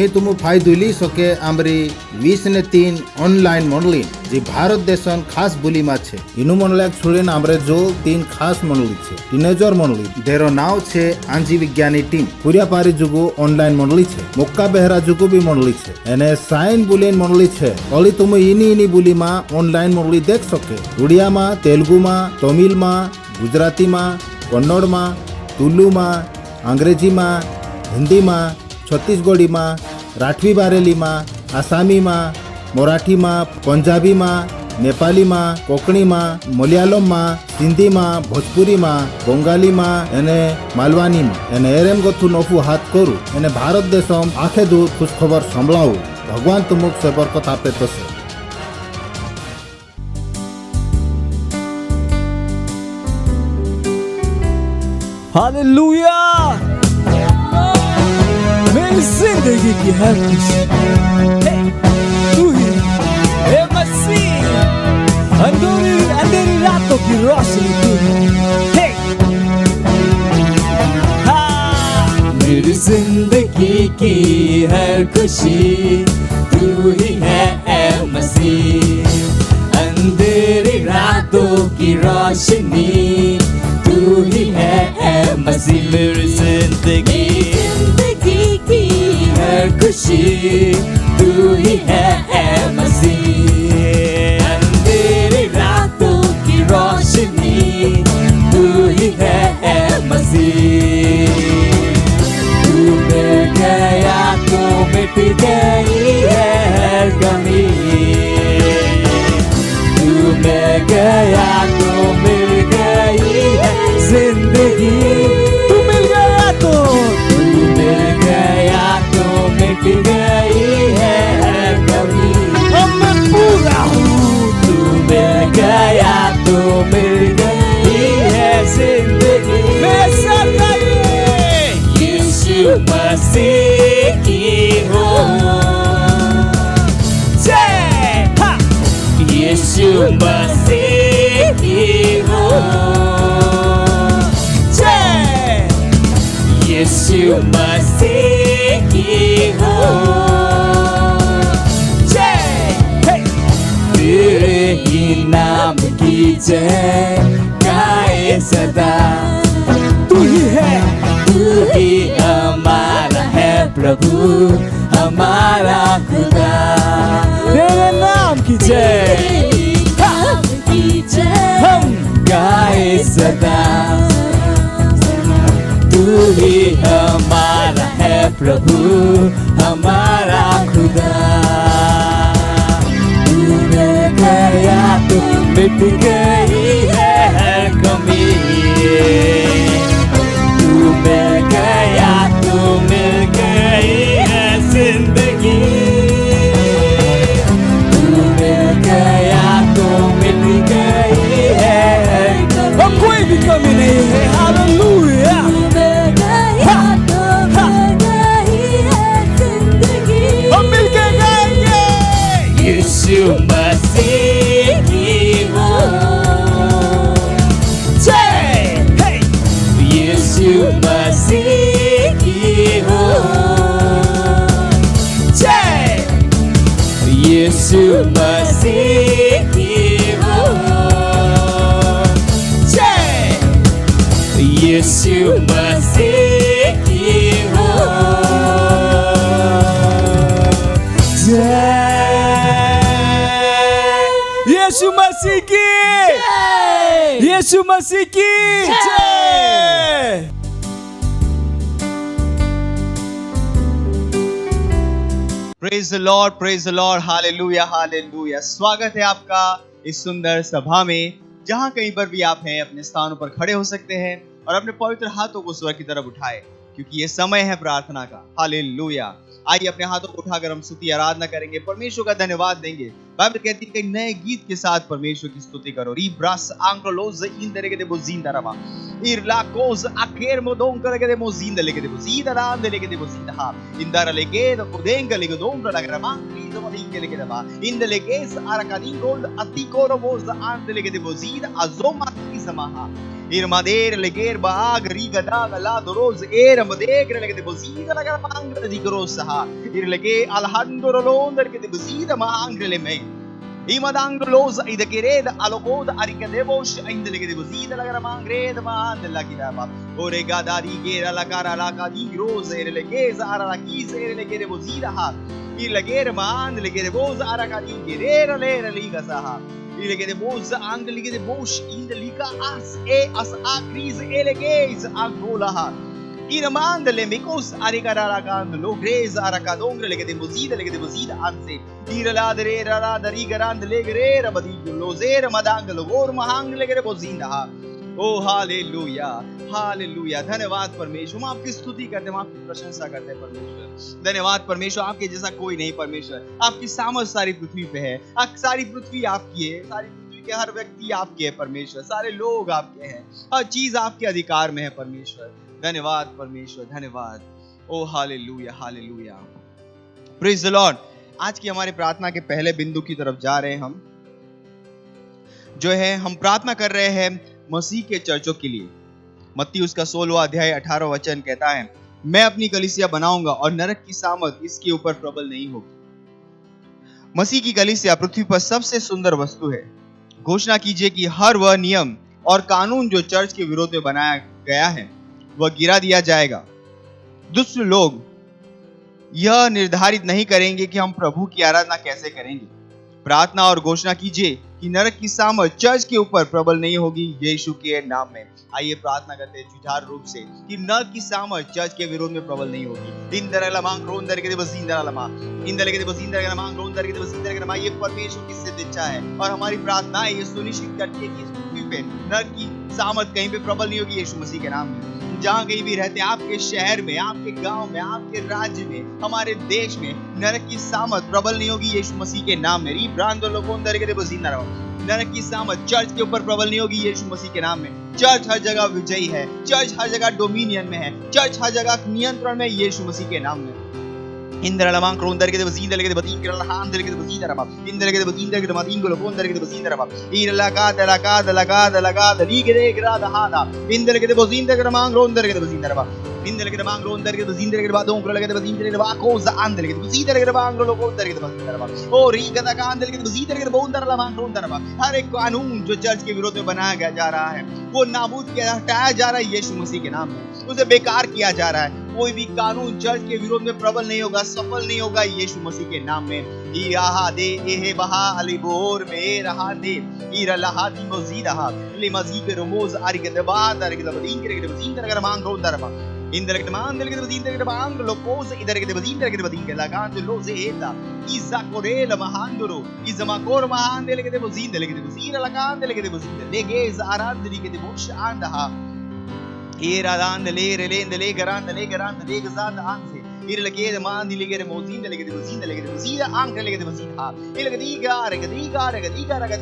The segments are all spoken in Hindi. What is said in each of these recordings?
आम्ही तुम फायदुली सोके आमरी 20 ने 3 ऑनलाइन मंडली जी भारत देशन खास बोली मा छे इनु मंडलाक छोड़ीन आमरे जो 3 खास मंडली छे टीनेजर मंडली देरो नाव छे आंजी विज्ञानी टीम पुरिया पारी जुगु ऑनलाइन मंडली छे मोक्का बेहरा जुगु भी मंडली छे एने साइन बुलेन मंडली छे ओली तुम इनी बोली मा ऑनलाइन मंडली देख सके उड़िया मा तेलुगु मा तमिल मा गुजराती मा कन्नड़ मा तुलु मा अंग्रेजी मा हिंदी मा छत्तीसगढ़ी मा राठवी बारेली मा आसामी मा मराठी मा पंजाबी मा नेपाली मा कोकणी मा मलयालम मा सिंधी मा भोजपुरी मा बंगाली मा एने मालवानी मा एने एरेम गथु नफु हाथ करू एने भारत देशम आखे दूर खुश खबर संभळावू भगवान तुमुक से बरकत आपे तसे। हालेलुया मेरी जिंदगी की हर खुशी तू ही है मसीह अंधेरी रातों की रोशनी तू है मेरी जिंदगी की हर खुशी तू ही है ए मसीह अंधेरी रातों की रोशनी तू ही है ए मसीह मेरी जिंदगी की हर खुशी तू ही है ए मसीह अंधेरी रातों की रोशनी तू ही है ए मसीह तू मिल गया तो मिट गई है हर कमी तू मिल गया तो मिल गई है जिंदगी तू मिल गया तो मिट गई है हर कमी अब मैं पूरा हूँ तू मिल गया तो मिल गई है जिंदगी मैं सब यीशु मसीह की हो जय यीशु मसीह की हो जय यीशु मसीह की हो जय तेरे ही नाम की जय गाए सदा तू ही हमारा है प्रभु हमारा खुदा तेरे नाम की जय हम गाए सदा तू ही हमारा है प्रभु हमारा खुदा तू मिल गया तो मिट गई है हर कमी तू मिल गया तो मिल गई है जिंदगी तू मिल गया तो मिट गई है और कोई भी कमी नहीं है हालेलुया यीशु मसीह की हो जय यीशु मसीह की हो जय यीशु मसीह की हो जय यीशु मसीह की हो जय यीशु मसीह की यीशु मसीह की जय। Praise the Lord hallelujah hallelujah. स्वागत है आपका इस सुंदर सभा में जहां कहीं पर भी आप हैं अपने स्थानों पर खड़े हो सकते हैं और अपने पवित्र हाथों को स्वर की तरफ उठाए क्योंकि ये समय है प्रार्थना का। हालेलुया। आइए अपने हाथों को उठाकर हम स्तुति आराधना करेंगे, परमेश्वर का धन्यवाद देंगे। बाइबल कहती है कि नए गीत के साथ परमेश्वर की स्तुति करो। रिब्रास आंक्रोलोज इंदरे के बोजिंदा रवा इरलाकोज आकेर मोदों करके दे मोजिंदा लेके दे बोजिंदा राम दे लेके दे बोजिंदा हा इंदारा लेके तो कुदेंगा लेके दोंगा लगरमा रीजो मलिंगे लेके दबा इंद लेके आरकादी गोल्ड अतिकोरो बोज आंद लेके दे बोजिंदा अजोमा की समाहा Irmader leger baag riga daga la doros era madegre lege de bozida la garpang de grossa irlege alhandro londer ke de bozida ma angrele me imadanglos ida gereda alogoda arikadebos ainda lege de bozida la garmangre de ma andela kidaba orega dari gera la cara la kadi grosa irlege ara la kise irlege de bozida ha irlege ma andele de boza ara kadi gerera le liga saha irlege de boza angelige de bosh in de liga as a crise eleges angola ha Iramandele mikos arigararagan logres arakadongre lege de bozida anse iraladere raladari garand legere rabadi lozer madang logor mahang lege de bozida ha ओ हालेलुया हालेलुया धन्यवाद परमेश्वर हम आपकी स्तुति करते हैं हम आपकी प्रशंसा करते हैं परमेश्वर धन्यवाद परमेश्वर आपके जैसा कोई नहीं परमेश्वर आपकी सामर्थ सारी पृथ्वी पे है सारी पृथ्वी आपकी है सारी पृथ्वी के हर व्यक्ति आपके है परमेश्वर सारे लोग आपके हैं हर चीज आपके अधिकार में है परमेश्वर धन्यवाद परमेश्वर धन्यवाद ओ हालेलुया हालेलुया प्रेज द लॉर्ड आज की हमारी प्रार्थना के पहले बिंदु की तरफ जा रहे हैं हम जो है हम प्रार्थना कर रहे हैं मसीह के चर्चों के लिए मत्ती उसका 16वां अध्याय 18वां वचन कहता है मैं अपनी कलीसिया बनाऊंगा और नरक की सामर्थ इसके ऊपर प्रबल नहीं होगी। मसीह की कलीसिया पृथ्वी पर सबसे सुंदर वस्तु है। घोषणा कीजिए कि हर वह नियम और कानून जो चर्च के विरोध में बनाया गया है वह गिरा दिया जाएगा। दुष्ट लोग यह निर्धारित नहीं करेंगे कि हम प्रभु की आराधना कैसे करेंगे। प्रार्थना और घोषणा कीजिए कि नरक की सामर्थ चर्च के ऊपर प्रबल नहीं होगी यीशु के नाम में। आइए प्रार्थना करते हैं जुझारू रूप से कि नरक की सामर्थ चर्च के विरोध में प्रबल नहीं होगी। ये परमेश्वर की सिद्ध इच्छा है और हमारी प्रार्थना ये सुनिश्चित करती है कि इस पृथ्वी पे नरक की सामर्थ कहीं पे प्रबल नहीं होगी यीशु मसीह के नाम में। जहाँ कहीं भी रहते हैं आपके शहर में आपके गांव में आपके राज्य में हमारे देश में नरक की सामर्थ प्रबल नहीं होगी यीशु मसीह के नाम में। नरक की सामर्थ चर्च के ऊपर प्रबल नहीं होगी यीशु मसीह के नाम में। चर्च हर जगह विजयी है, चर्च हर जगह डोमिनियन में है, चर्च हर जगह नियंत्रण में यीशु मसीह के नाम में। Indralaman krondarge de bazin delege de batin kirala han delege de bazin daraba indelege de bazin delege de matin golo kon delege de bazin daraba irlaga de lige de grada hada indelege de bazin delege de man krondarge de bazin daraba indelege de man krondarge de bazin delege de badon krolege de bazin delege de ba cosa andelege de bazin delege de man golo kon delege de bazin daraba o riga da kan delege de bazin delege de bon darala man kron daraba हर एक कानून जो चर्च के विरोध में बनाया गया जा रहा है वो नाबूद किया हटाया जा रहा है यीशु मसीह के नाम में। उसे बेकार किया जा रहा है। कोई भी कानून चर्च के विरोध में प्रबल नहीं होगा, सफल नहीं होगा यीशु मसीह के नाम में। इहा दे एहे बहा अलीबोर में रहा दे इरलहा दी मजीदहा लिमजी के रोमोज आरिगदबा दरगदबदीन के बदीन दरगर मांग रो दरबा इंदरग मान दरग बदीन दरग मांग लोकोस इधर के बदीन के लगान जो लोजे एता इजा कोरेल महांदरो इजमा कोर महान देले के बदीन लगान देले के बदीन लेगे जारान देले के बोश आंदहा Iradan de le garan de gazan anse irlege de man dilige de mozin de lege de mozida anke lege de mozida ilege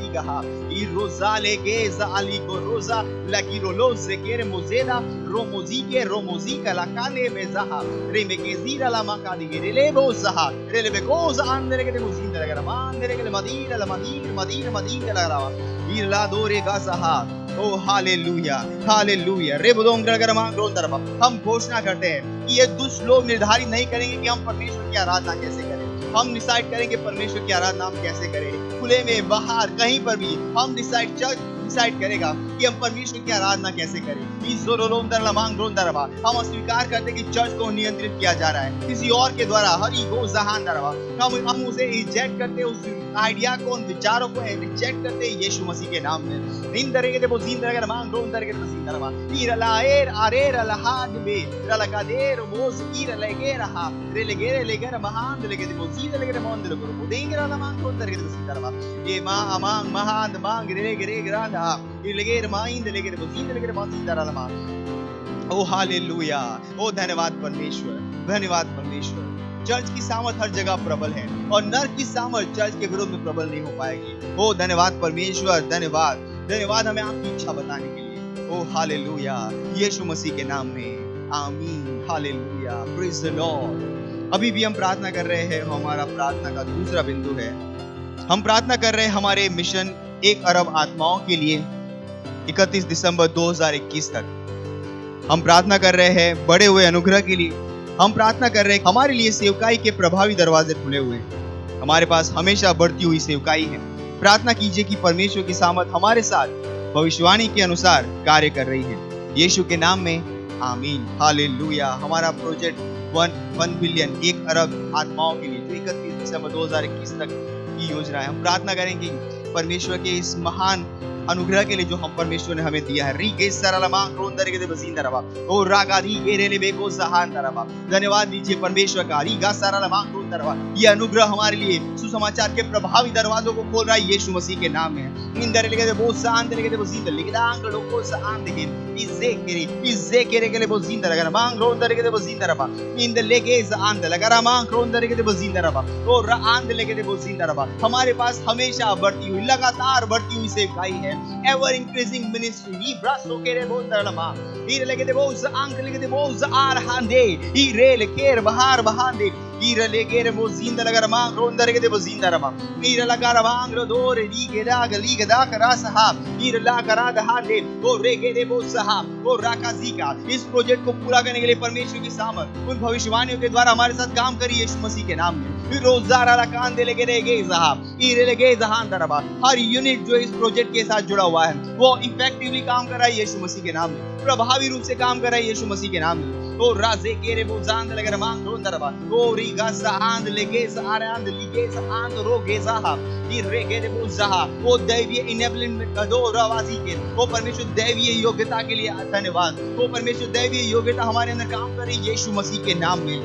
diga ha irozale geza ali goroza la giroloze kere mozeda romozika la kane mezaha remegezira la makadi gerele bozaha relebe goza andere de mozin de lege man de lege de madina la grava irla dore gazaha ओ हालेलुया हालेलुया रेबोदोंग गरगरमा ग्रोंदरबा। हम घोषणा करते हैं कि ये दुष्ट लोग निर्धारित नहीं करेंगे कि हम परमेश्वर की आराधना कैसे करें। हम डिसाइड करेंगे परमेश्वर की आराधना हम कैसे करें। खुले में बाहर कहीं पर भी हम डिसाइड करेगा कि हम परमेश्वर की आराधना कैसे करें। हम स्वीकार करते कि चर्च को नियंत्रित किया जा रहा है किसी और के द्वारा हरी गो जहान दरबा। हम उसे रिजेक्ट करते उस आइडिया को उन विचारों को रिजेक्ट करते यीशु मसीह के नाम में। इन तरह के बोझीन तरह मांग रो तरह के मसीह दरबा इरलाएर अरेर लहाद में रलकादेर मोस इरलेगे रहा रेलेगे लेगर महान लेगे बोझीन लेगे मोन लेगे बोदेंगे रला मांग रो तरह के मसीह दरबा ये मांग महान मांग रेलेगे ग्रांधा इरलेगे माइंद लेगे बोझीन लेगे मसीह दरला ओ हालेलुया ओ धन्यवाद परमेश्वर। चर्च की सामर्थ हर जगह प्रबल है और नरक की सामर्थ चर्च के विरोध में प्रबल नहीं हो पाएगी। ओ धन्यवाद परमेश्वर, धन्यवाद हमें आपकी इच्छा बताने के लिए। ओ हालेलुया यीशु मसीह के नाम में आमीन हालेलुया प्रेज द लॉर्ड। अभी भी हम प्रार्थना कर रहे हैं। हमारा प्रार्थना का दूसरा बिंदु है हम प्रार्थना कर रहे हैं हमारे मिशन 1 अरब आत्माओं के लिए 31 दिसंबर 2021 तक हम प्रार्थना कर रहे हैं बढ़े हुए अनुग्रह के लिए। हम प्रार्थना कर रहे हैं हमारे लिए सेवकाई के प्रभावी दरवाजे खुले हुए हैं। हमारे पास हमेशा बढ़ती हुई सेवकाई है। प्रार्थना कीजिए कि परमेश्वर की सामर्थ हमारे साथ भविष्यवाणी के अनुसार कार्य कर रही है। यीशु के नाम में आमीन, हालेलुया। हमारा प्रोजेक्ट 1 बिलियन 1 अरब आत्माओं के लिए जो 31 दिसंबर 2021 तक की योजना है, हम प्रार्थना करेंगे परमेश्वर के इस महान अनुग्रह के लिए जो हम परमेश्वर ने हमें दिया है। धन्यवाद दीजिए परमेश्वर का। ये अनुग्रह हमारे लिए सुसमाचार के प्रभावी दरवाजों को खोल रहा है यीशु मसीह के नाम में। हमारे पास हमेशा बढ़ती हुई, लगातार बढ़ती हुई सेवकाई है। Ever increasing ministry. Ibraso kere bondarama. Ire legede boz ank legede boz arhande. Ire leker bahar bahande. Ire legere mozinda lagarama ronda legede bozinda rama. Ire lagarama angro dore liga da karasaha. Ire la karada hande. O regede bozaha. O rakazika. इस प्रोजेक्ट को पूरा करने के लिए परमेश्वर की सामर्थ उन भविष्यवाणियों के द्वारा हमारे साथ काम करी यीशु मसीह के नाम में। रोजारा लकान दे लगे ईरे लगे जहान दरबा। हर यूनिट जो इस प्रोजेक्ट के साथ जुड़ा हुआ है वो इफेक्टिवली काम कर रहा है यीशु मसीह के नाम में, प्रभावी रूप से काम कर रहा है यीशु मसीह के नाम में। ओ राजे केरे बोजान लगे रमांग रोन दरबा। ओ रीगा सांद लेगे सारांद लीगे सांद रोगे साहा। ई रेगे दे बोजाहा। ओ दैवीय इनेबलिंग का दो रवाजी के वो परमेश्वर दैवीय योग्यता के लिए धन्यवाद। वो परमेश्वर दैवीय योग्यता हमारे अंदर काम कर रही है यीशु मसीह के नाम में।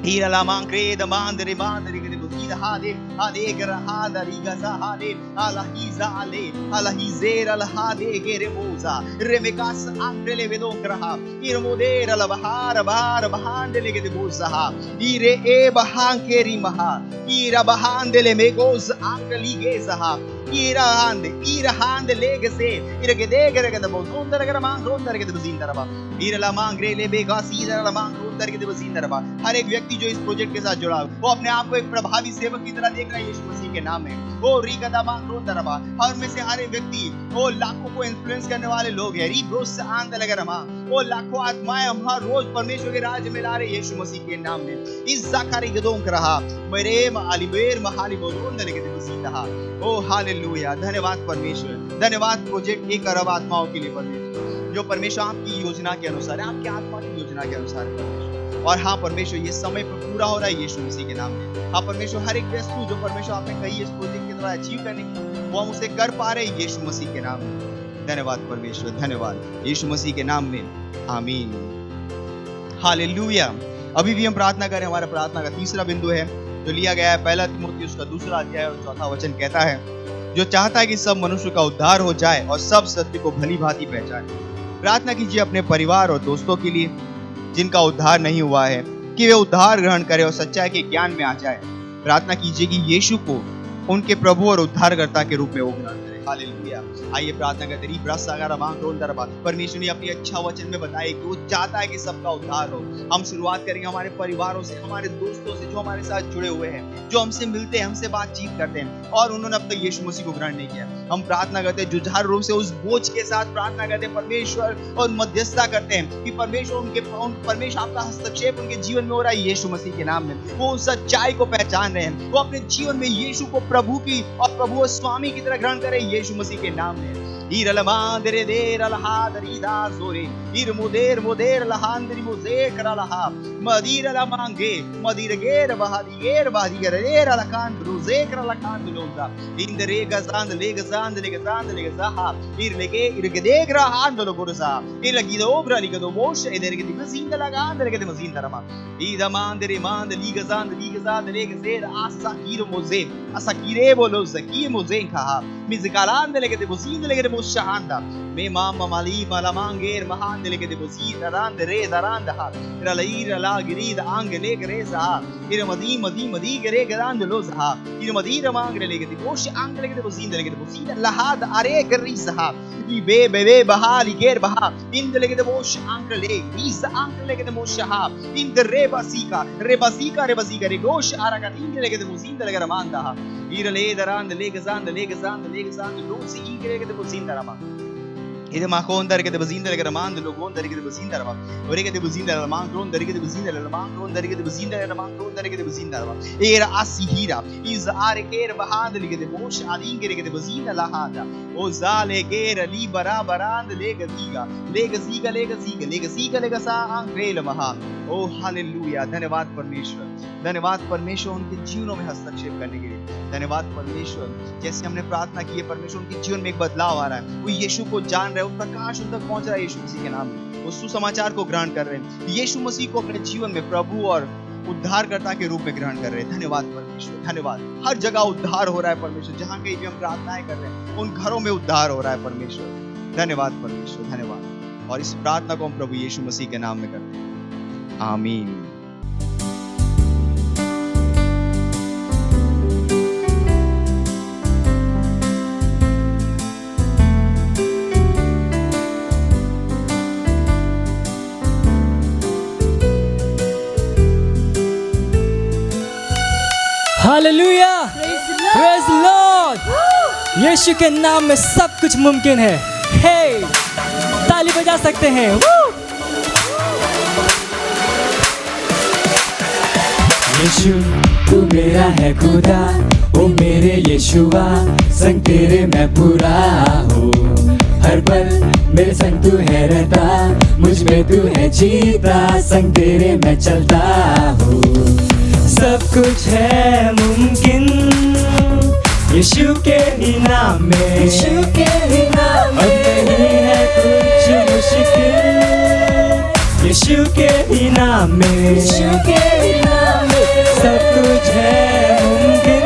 Ira la mancreda mandere che botida hade hade grahada rigaza hade ala hiza ale ala hizera la hade che remosa remekas angrele vedon graha ir modera la bahar bahandele che debusa ire e bahankeri maha ira bahandele megos angli geza ira hande legese ira che degere che bozondere che mangondere che bozindara ira la mangrele begasida la mangondere che bozindara। हर एक व्यक्ति जो इस प्रोजेक्ट के साथ जुड़ा वो अपने आप को एक प्रभावी सेवक की तरह देख रहा है यीशु मसीह के नाम में। वो रीगदा मांगरो दरबा। और में से हर एक व्यक्ति वो लाखों को इन्फ्लुएंस करने वाले लोग हैं। रीब्रोस आंद लगरमा वो लाखों आत्माएं हम हर रोज परमेश्वर के राज्य में ला रहे हैं यीशु मसीह के नाम में। इस जाकारी गदों कर रहा मेरे मालिबेर महाली बोलों दे के सीधा। ओ हालेलुया। धन्यवाद परमेश्वर, धन्यवाद प्रोजेक्ट 1 अरब आत्माओं के लिए परमेश्वर, जो परमेश्वर आपकी योजना के अनुसार है, आपकी आत्मा की योजना के अनुसार है। और हाँ परमेश्वर ये समय पर पूरा हो रहा है यीशु मसीह के नाम में। हाँ परमेश्वर हर एक वस्तु जो परमेश्वर आपने कही इस प्रोजेक्ट के द्वारा अचीव करने की वो हम उसे कर पा रहे हैं यीशु मसीह के नाम में। धन्यवाद परमेश्वर, धन्यवाद यीशु मसीह के नाम में आमीन, हालेलुया। अभी भी हम प्रार्थना करें। हमारा प्रार्थना का तीसरा बिंदु है जो लिया गया है 1 तिमुथियुस उसका 2 अध्याय और 4 वचन कहता है, जो चाहता है कि सब मनुष्य का उद्धार हो जाए और सब सत्य को भली भांति पहचाने। प्रार्थना कीजिए अपने परिवार और दोस्तों के लिए जिनका उद्धार नहीं हुआ है कि वे उद्धार ग्रहण करें और सच्चाई के ज्ञान में आ जाए। प्रार्थना कीजिए कि यीशु को उनके प्रभु और उद्धारकर्ता के रूप में वो ग्रहण करें। हालेलुया। आइए प्रार्थना करते हैं। परमेश्वर ने अपनी अच्छा वचन में बताया कि वो चाहता है कि सबका उद्धार हो। हम शुरुआत करेंगे हमारे परिवारों से, हमारे दोस्तों से जो हमारे साथ जुड़े हुए हैं, जो हमसे मिलते हैं, हमसे बातचीत करते हैं और उन्होंने अब तक यीशु मसीह को ग्रहण नहीं किया। हम प्रार्थना करते हैं जुझारू रूप से उस बोझ के साथ प्रार्थना करते हैं परमेश्वर और मध्यस्थता करते हैं कि परमेश्वर आपका हस्तक्षेप उनके जीवन में हो रहा है यीशु मसीह के नाम में। वो उस सच्चाई को पहचान रहे हैं, वो अपने जीवन में यीशु को प्रभु की और प्रभु और स्वामी की तरह ग्रहण करें यीशु मसीह के नाम में। Iralamadere der alhadri da zore irmoder moder lahandri moze kralaha madira la mange madira ger bahadiger la kan roze krala kan loza indere gazand legazaha irgede grahand logoza ilagido obra ligado mosh ederge dizinda lagand legede mazinda rama ida mandere mand ligazand legazer asakir moze asakire bolo zaki moze kha mizgaland legede mozinda legede Shahanda, me mama mali malamanger mahande leke de bozi darand re darand ha ira la girida angele greza ira madi gere garand lozha ira madira mangre leke de bosh angele de bozi leke de bozi lahad are grisa i be bahali ger baha ind leke de bosh angele isa angele leke de bosh ha ind rebasika re gosh araga ind leke de bozi leke ramanda ha ira le darand legazand lozi ingere leke de bozi Ide makon dari kete bazinda le ramando logon dari kete bazinda rama. Ore kete bazinda ramang kron dari kete bazinda le ramang kron dari kete bazinda le ramang kron dari kete bazinda rama. Era asihira. Iz are kere bahand le kete mosh adin kere kete bazinda la hada. O zale kere li bara barand le gaziga. Le gaziga le gaziga le gaziga le gasa अंग्रेल महा. ओ हालेलुया. धन्यवाद परमेश्वर. धन्यवाद परमेश्वर उनके जीवनों में हस्तक्षेप करने के लिए. धन्यवाद परमेश्वर. जैसे हमने प्रार्थना की है परमेश्वर उनके जीवन में एक बदलाव आ रहा है. वो यीशु को जान रहे हैं. वो प्रकाश उन तक पहुंच रहा है यीशु मसीह के नाम में. वो सुसमाचार को ग्रहण कर रहे हैं. यीशु मसीह को अपने जीवन में प्रभु और उद्धारकर्ता के रूप में ग्रहण कर रहे हैं. धन्यवाद परमेश्वर. धन्यवाद. हर जगह उद्धार हो रहा है परमेश्वर. जहाँ कहीं भी हम प्रार्थनाएं कर रहे हैं उन घरों में उद्धार हो रहा है परमेश्वर. धन्यवाद परमेश्वर. धन्यवाद. और इस प्रार्थना को हम प्रभु यीशु मसीह के नाम में करते हैं. आमीन. Hallelujah, praise Lord. यीशु के नाम में सब कुछ मुमकिन है। हे, ताली बजा सकते हैं। यीशु तू मेरा है खुदा, ओ मेरे यीशुआ, संग तेरे मैं पूरा हूँ। हर पल मेरे संग तू है रहता, मुझ में तू है जीता, संग तेरे मैं चलता हूँ। सब कुछ है मुमकिन यीशु के ही नाम में, यीशु के ही नाम में। अब नहीं है कुछ मुश्किल यीशु के ही नाम में, यीशु के ही नाम में। सब कुछ है मुमकिन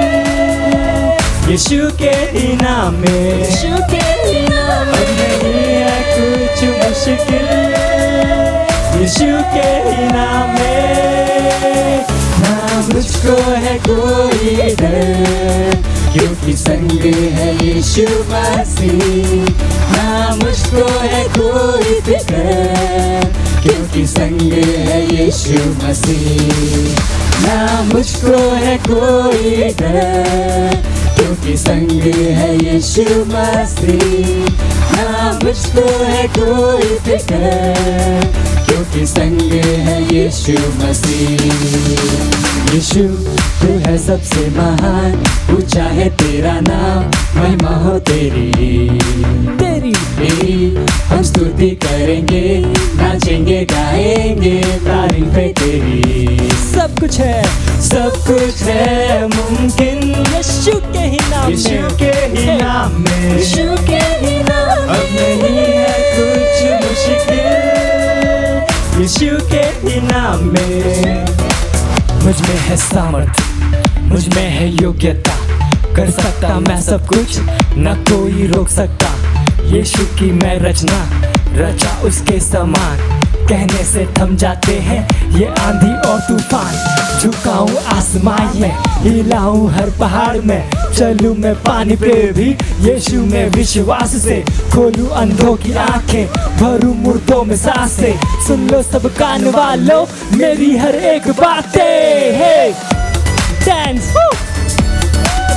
यीशु के ही नाम में, यीशु के ही नाम में। अब नहीं है कुछ मुश्किल यीशु के ही नाम में। ना मुझको है कोई डर, क्योंकि संग है यीशु मसीह। ना मुझको है कोई फिक्र, क्योंकि संग है यीशु मसीह। ना मुझको है कोई डर, क्योंकि संग है यीशु मसीह। ना मुझको है कोई फिक्र, क्योंकि संग है यीशु मसीह। यीशु तू है सबसे महान, ऊंचा है तेरा नाम, महिमा हो तेरी हम स्तुति करेंगे, नाचेंगे गाएंगे, तारीफें तेरी। सब कुछ है मुमकिन यीशु के ही नाम में, यीशु के ही नाम में, यीशु के ही नाम में। अब नहीं है कुछ मुश्किल यीशु के ही नाम में। मुझ में है सामर्थ्य, मुझ में है योग्यता, कर सकता मैं सब कुछ, न कोई रोक सकता। यीशु की मैं रचना, रचा उसके समान, कहने से थम जाते हैं ये आंधी और तूफान। झुकाऊं आसमान में, हिलाऊं हर पहाड़ में, चलूं मैं पानी पे भी यीशु में विश्वास से। खोलूं अंधों की आंखें, भरूं मुर्दों में सांसें, सुन लो सब कान वालों मेरी हर एक बातें। हे डांस,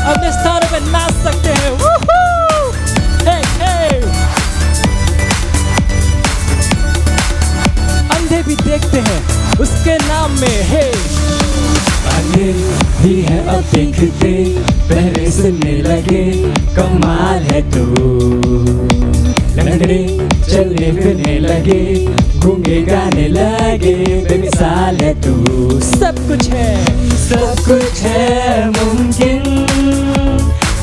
अपने स्थानों पे नाच सकते हैं। हे हे, अंधे भी देखते हैं उसके नाम में। हे अंधे भी है अब देखते, पहले सुनने लगे, कमाल है तू। लंगड़े चलने फिरने लगे, गूंगे गाने लगे, बेमिसाल है तू। सब कुछ है मुमकिन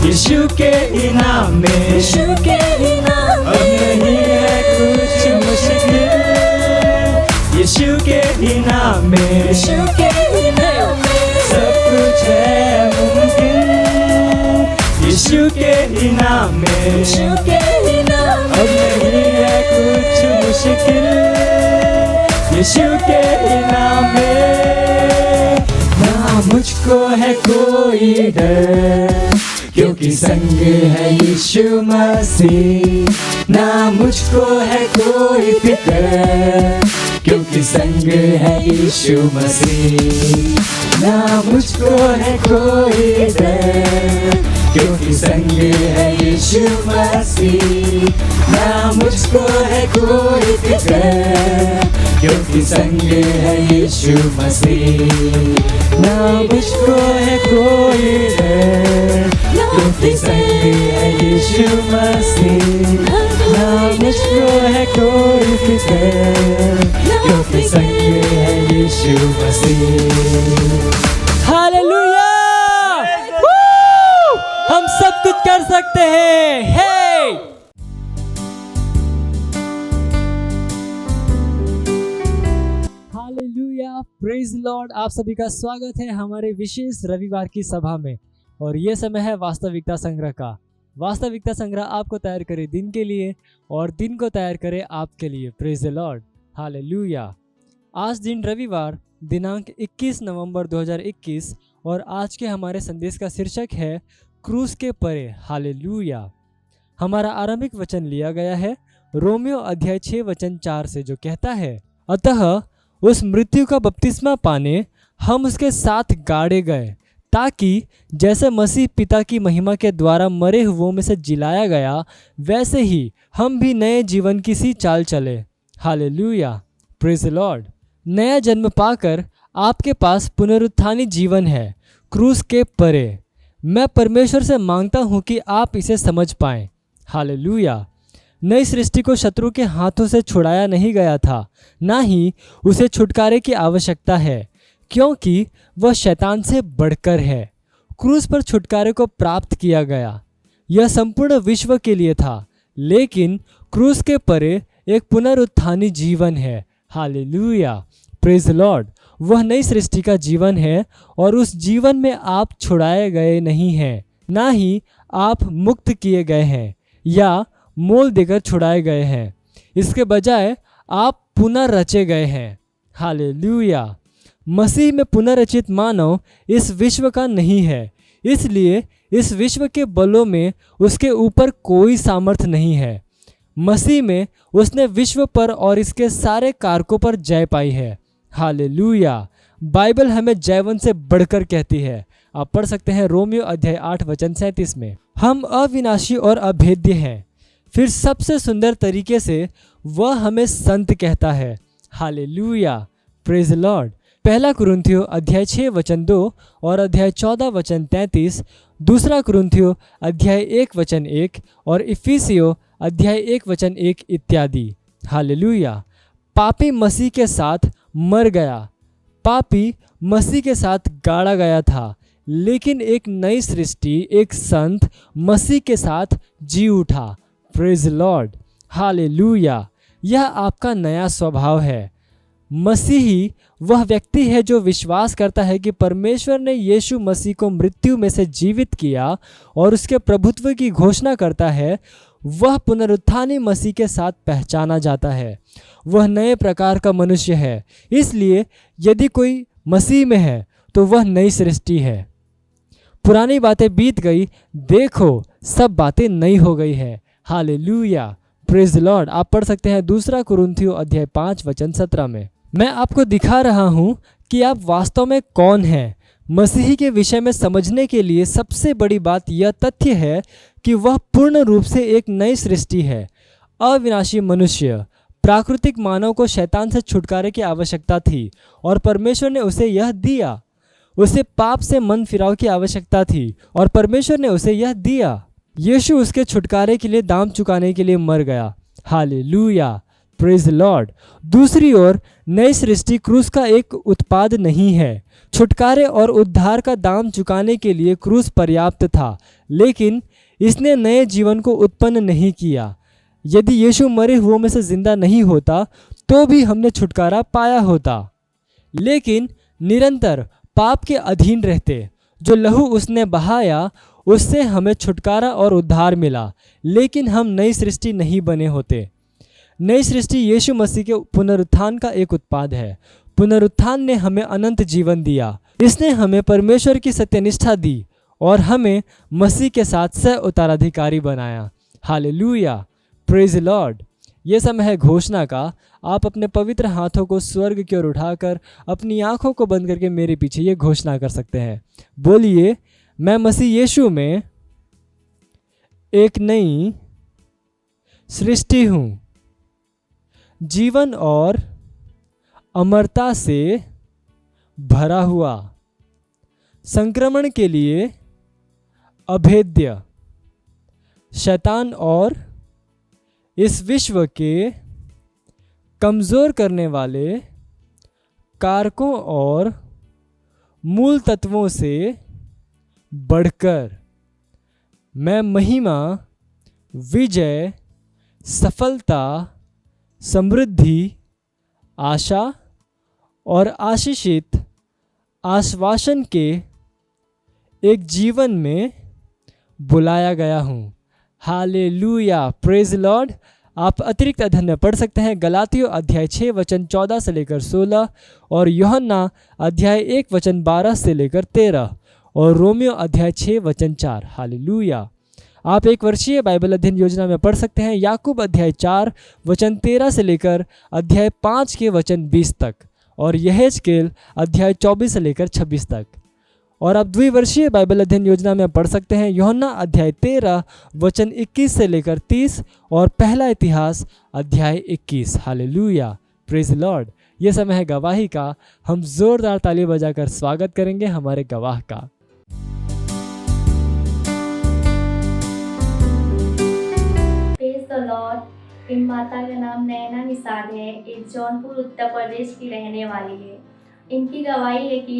यीशु के ही नाम में, यीशु के ही नाम में। अब नहीं है कुछ मुश्किल यीशु के ही नाम में, यीशु के ही नाम में। सब कुछ है मुमकिन यीशु के ही नाम में, यीशु के ही नाम में। अब नहीं है कुछ मुश्किल यीशु के ही नाम में। ना मुझको है कोई डर, क्योंकि संग है यीशु मसीह। ना मुझको है कोई फिक्र, क्योंकि संग है यीशु मसीह। ना मुझको है कोई डर, क्योंकि संग है यीशु मसीह, ना मुझको है कोई फिक्र, क्योंकि संग है यीशु मसीह, ना मुझको है कोई डर, क्योंकि संग है यीशु मसीह, ना मुझको है कोई फिक्र, क्योंकि संग है यीशु मसीह। हालेलुया! हम सब कुछ कर सकते हैं। हे! हालेलुया! Praise Lord! आप सभी का स्वागत है हमारे विशेष रविवार की सभा में। और ये समय है वास्तविकता संग्रह का। वास्तविकता संग्रह आपको तैयार करे दिन के लिए और दिन को तैयार करे आपके लिए। Praise the Lord! हालेलुया! आज दिन रविवार दिनांक 21 नवंबर 2021 और आज के हमारे संदेश का शीर्षक है क्रूस के परे। हालेलुया! हमारा आरंभिक वचन लिया गया है रोमियो अध्याय 6 वचन 4 से, जो कहता है, अतः उस मृत्यु का बपतिस्मा पाने हम उसके साथ गाड़े गए, ताकि जैसे मसीह पिता की महिमा के द्वारा मरे हुओं में से जिलाया गया, वैसे ही हम भी नए जीवन की सी चाल चले। हालेलुया! Praise the Lord! नया जन्म पाकर आपके पास पुनरुत्थानी जीवन है क्रूस के परे। मैं परमेश्वर से मांगता हूँ कि आप इसे समझ पाएं। हालेलुया! नई सृष्टि को शत्रु के हाथों से छुड़ाया नहीं गया था, ना ही उसे छुटकारे की आवश्यकता है, क्योंकि वह शैतान से बढ़कर है। क्रूस पर छुटकारे को प्राप्त किया गया। यह संपूर्ण विश्व के लिए था, लेकिन क्रूस के परे एक पुनरुत्थानी जीवन है। हालेलुया! Praise the Lord! वह नई सृष्टि का जीवन है और उस जीवन में आप छुड़ाए गए नहीं हैं, ना ही आप मुक्त किए गए हैं या मोल देकर छुड़ाए गए हैं। इसके बजाय आप पुनर्रचे गए हैं। हालेलुया! मसीह में पुनर्रचित मानव इस विश्व का नहीं है, इसलिए इस विश्व के बलों में उसके ऊपर कोई सामर्थ नहीं है। मसीह में उसने विश्व पर और इसके सारे कारकों पर जय पाई है। हालेलुया! बाइबल हमें जयवंत से बढ़कर कहती है। आप पढ़ सकते हैं रोमियो अध्याय 8 वचन 37 में, हम अविनाशी और अभेद्य हैं। फिर सबसे सुंदर तरीके से वह हमें संत कहता है। हालेलुया! Praise the Lord! पहला कुरिन्थियों अध्याय 6 वचन 2 और अध्याय 14 वचन 33, दूसरा कुरिन्थियों अध्याय 1 वचन 1 और इफिसियों अध्याय 1 वचन 1 इत्यादि। हालेलुया! पापी मसीह के साथ मर गया, पापी मसीह के साथ गाड़ा गया था, लेकिन एक नई सृष्टि, एक संत मसीह के साथ जी उठा। Praise Lord! हालेलुया! यह आपका नया स्वभाव है। मसीही वह व्यक्ति है जो विश्वास करता है कि परमेश्वर ने यीशु मसीह को मृत्यु में से जीवित किया और उसके प्रभुत्व की घोषणा करता है। वह पुनरुत्थानी मसीह के साथ पहचाना जाता है। वह नए प्रकार का मनुष्य है। इसलिए यदि कोई मसीह में है तो वह नई सृष्टि है। पुरानी बातें बीत गई, देखो सब बातें नई हो गई है। हालेलुया! Praise the Lord! आप पढ़ सकते हैं दूसरा कुरिन्थियों अध्याय 5 वचन 17 में। मैं आपको दिखा रहा हूँ कि आप वास्तव में कौन हैं। मसीही के विषय में समझने के लिए सबसे बड़ी बात यह तथ्य है कि वह पूर्ण रूप से एक नई सृष्टि है। अविनाशी मनुष्य, प्राकृतिक मानव को शैतान से छुटकारे की आवश्यकता थी और परमेश्वर ने उसे यह दिया। उसे पाप से मन फिराव की आवश्यकता थी और परमेश्वर ने उसे यह दिया। यीशु उसके छुटकारे के लिए दाम चुकाने के लिए मर गया। हालेलुया! Praise the Lord! दूसरी ओर नई सृष्टि क्रूस का एक उत्पाद नहीं है। छुटकारे और उद्धार का दाम चुकाने के लिए क्रूस पर्याप्त था, लेकिन इसने नए जीवन को उत्पन्न नहीं किया। यदि यीशु मरे हुओं में से जिंदा नहीं होता तो भी हमने छुटकारा पाया होता, लेकिन निरंतर पाप के अधीन रहते। जो लहू उसने बहाया उससे हमें छुटकारा और उद्धार मिला, लेकिन हम नई सृष्टि नहीं बने होते। नई सृष्टि यीशु मसीह के पुनरुत्थान का एक उत्पाद है। पुनरुत्थान ने हमें अनंत जीवन दिया। इसने हमें परमेश्वर की सत्यनिष्ठा दी और हमें मसीह के साथ सह उत्तराधिकारी बनाया। हालेलुया! Praise Lord! ये समय है घोषणा का। आप अपने पवित्र हाथों को स्वर्ग की ओर उठाकर अपनी आंखों को बंद करके मेरे पीछे ये घोषणा कर सकते हैं। बोलिए, मैं मसीह यीशु में एक नई सृष्टि हूँ, जीवन और अमरता से भरा हुआ, संक्रमण के लिए अभेद्य, शैतान और इस विश्व के कमज़ोर करने वाले कारकों और मूल तत्वों से बढ़कर मैं महिमा, विजय, सफलता, समृद्धि, आशा और आशीषित आश्वासन के एक जीवन में बुलाया गया हूँ। Hallelujah, praise Lord. आप अतिरिक्त अध्ययन में पढ़ सकते हैं गलातियों अध्याय 6 वचन 14 से लेकर 16 और यूहन्ना अध्याय 1 वचन 12 से लेकर 13 और रोमियो अध्याय 6 वचन 4। हालेलुया। आप एक वर्षीय बाइबल अध्ययन योजना में पढ़ सकते हैं याकूब अध्याय 4 वचन 13 से लेकर अध्याय 5 के वचन 20 तक और यहेजकेल अध्याय 24 से लेकर 26 तक। और आप द्विवर्षीय बाइबल अध्ययन योजना में पढ़ सकते हैं यूहन्ना अध्याय 13 वचन 21 से लेकर 30 और पहला इतिहास अध्याय 21। Hallelujah, praise Lord. ये समय है गवाही का। हम जोरदार ताली बजाकर स्वागत करेंगे हमारे गवाह का। Praise the Lord. इन माता का नाम नैना निषाद है। एक जौनपुर उत्तर प्रदेश की रहने वाली है। इनकी गवाही है कि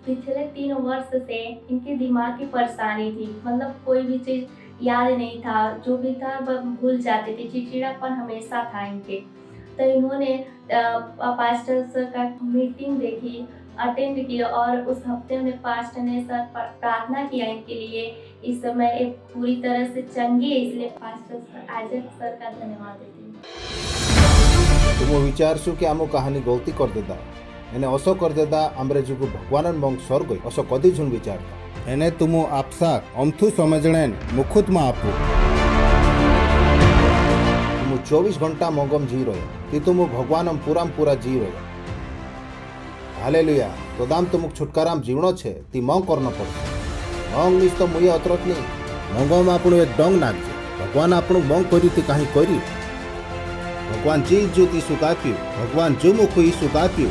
पिछले 3 वर्ष से इनके दिमाग की परेशानी थी, मतलब कोई भी चीज़ याद नहीं था, जो भी था भूल जाते थे, चिड़चिड़ापन हमेशा था इनके। तो इन्होंने पास्टर सर का मीटिंग देखी, अटेंड किया और उस हफ्ते में पास्टर ने सर प्रार्थना किया इनके लिए। इस समय एक पूरी तरह से चंगी है, इसलिए पास्टर आइजक सर का धन्यवाद देती हूँ। तुम विचारशु कि आम कहानी गलती कर देता एने असो कर देता आमरे जुगु भगवान मंग स्वर्ग असो कदी झुन विचारता एने तुम आपसा अमथु समझणेन मुखुत मा आपू तुम 24 घंटा मंगम जी रहे ती तुम भगवान पूरा जी रहे। हालेलुया। तो दाम तुमक छुटकाराम जीवनो छे ती मंग करनो पड़े। मंग मीस तो मुये अतरत नहीं मंगम आपणु एक डंग नाखजे भगवान आपणु मंग करी ती काहीं करी भगवान जी ज्योति सुकाप्यू भगवान जो मुख ई सुकाप्यू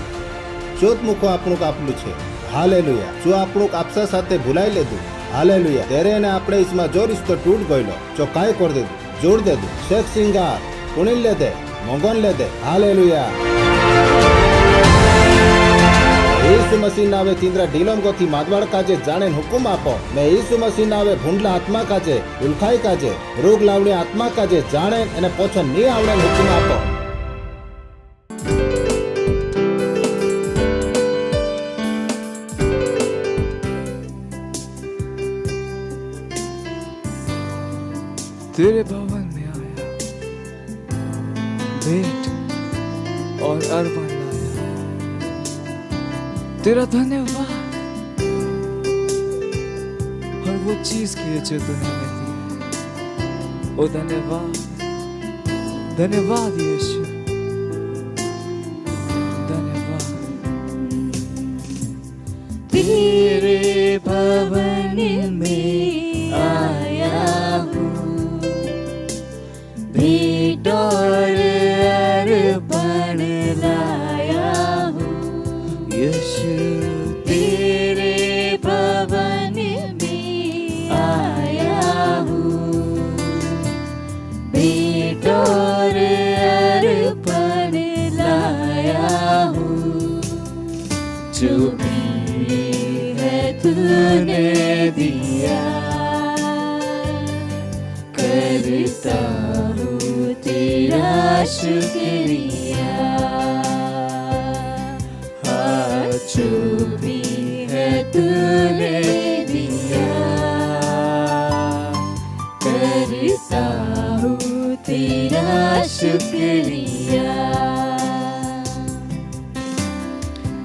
चोत मुखो આપણું કાપલું છે। હાલેલુયા। જો આપણું આપસા સાથે ભૂલાઈ લેદું। હાલેલુયા। તેરે ને આપણે इसમાં जो रिश्तो टूट गइलो जो काय कर दे जोड़ दे दू शेख सिंगार कुणिल ले दे मंगन ले दे। हालेलुया। यीशु मसीह नावे तिंद्रा ढीलम गोथी मादवाड़ काजे जाने हुकुम आपो ने यीशु मसीह नावे भूंडला आत्मा काजे उल्खाई काजे रोग लावणी आत्मा काजे जाने एने पोछो नी आवणे हुकुम आपो। तेरे भवन में आया, भेंट और अर्पण लाया। तेरा धन्यवाद हर वो चीज के लिए जो तूने हमें दी है। ओ धन्यवाद, धन्यवाद यीशु, धन्यवाद। तेरे भवन में आया हूँ, भेंट और अर्पण लाया हूँ। यीशु तेरे भवन में आया हूँ, भेंट और अर्पण लाया हूँ। जो भी है तूने दिया करता हूँ तेरा शुक्रिया। हाँ, जो भी है तूने दिया करता हूँ तेरा शुक्रिया।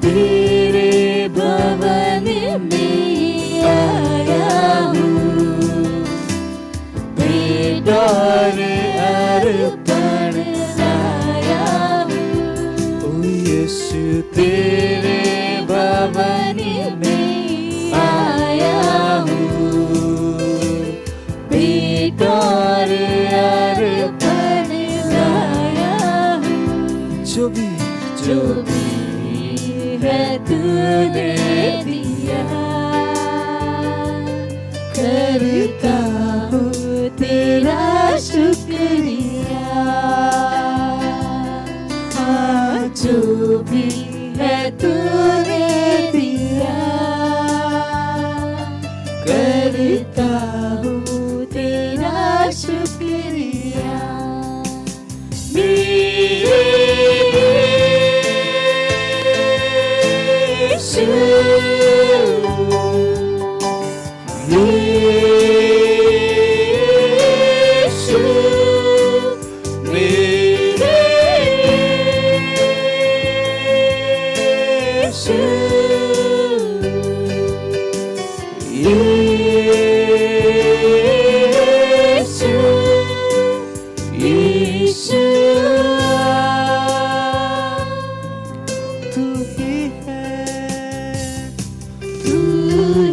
तेरे भवन में आया हूँ, भेंट और अर्पण लाया हूँ। ओ यीशु तेरे भवन में आया हूँ, भेंट भी जो भी है तूने दिया, करता हूँ तेरा शुक्रिया। हाँ, जो भी है तूने दिया, करता हूँ तेरा शुक्रिया। मेरे यीशु, यीशु, मेरे यीशु, यीशु, यीशु, तू ही है, तू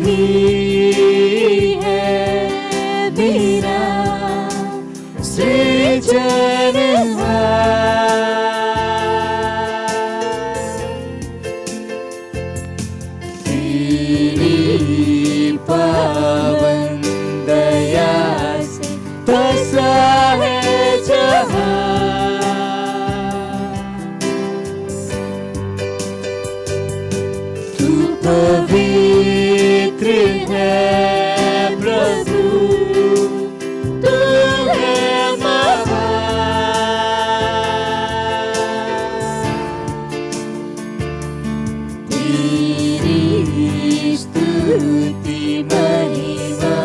ही है मेरा सृजनहार। तेरी पावन दया से बसा है जहां। तू पवित्र है प्रभु, तू है महान। तेरी स्तुति महिमा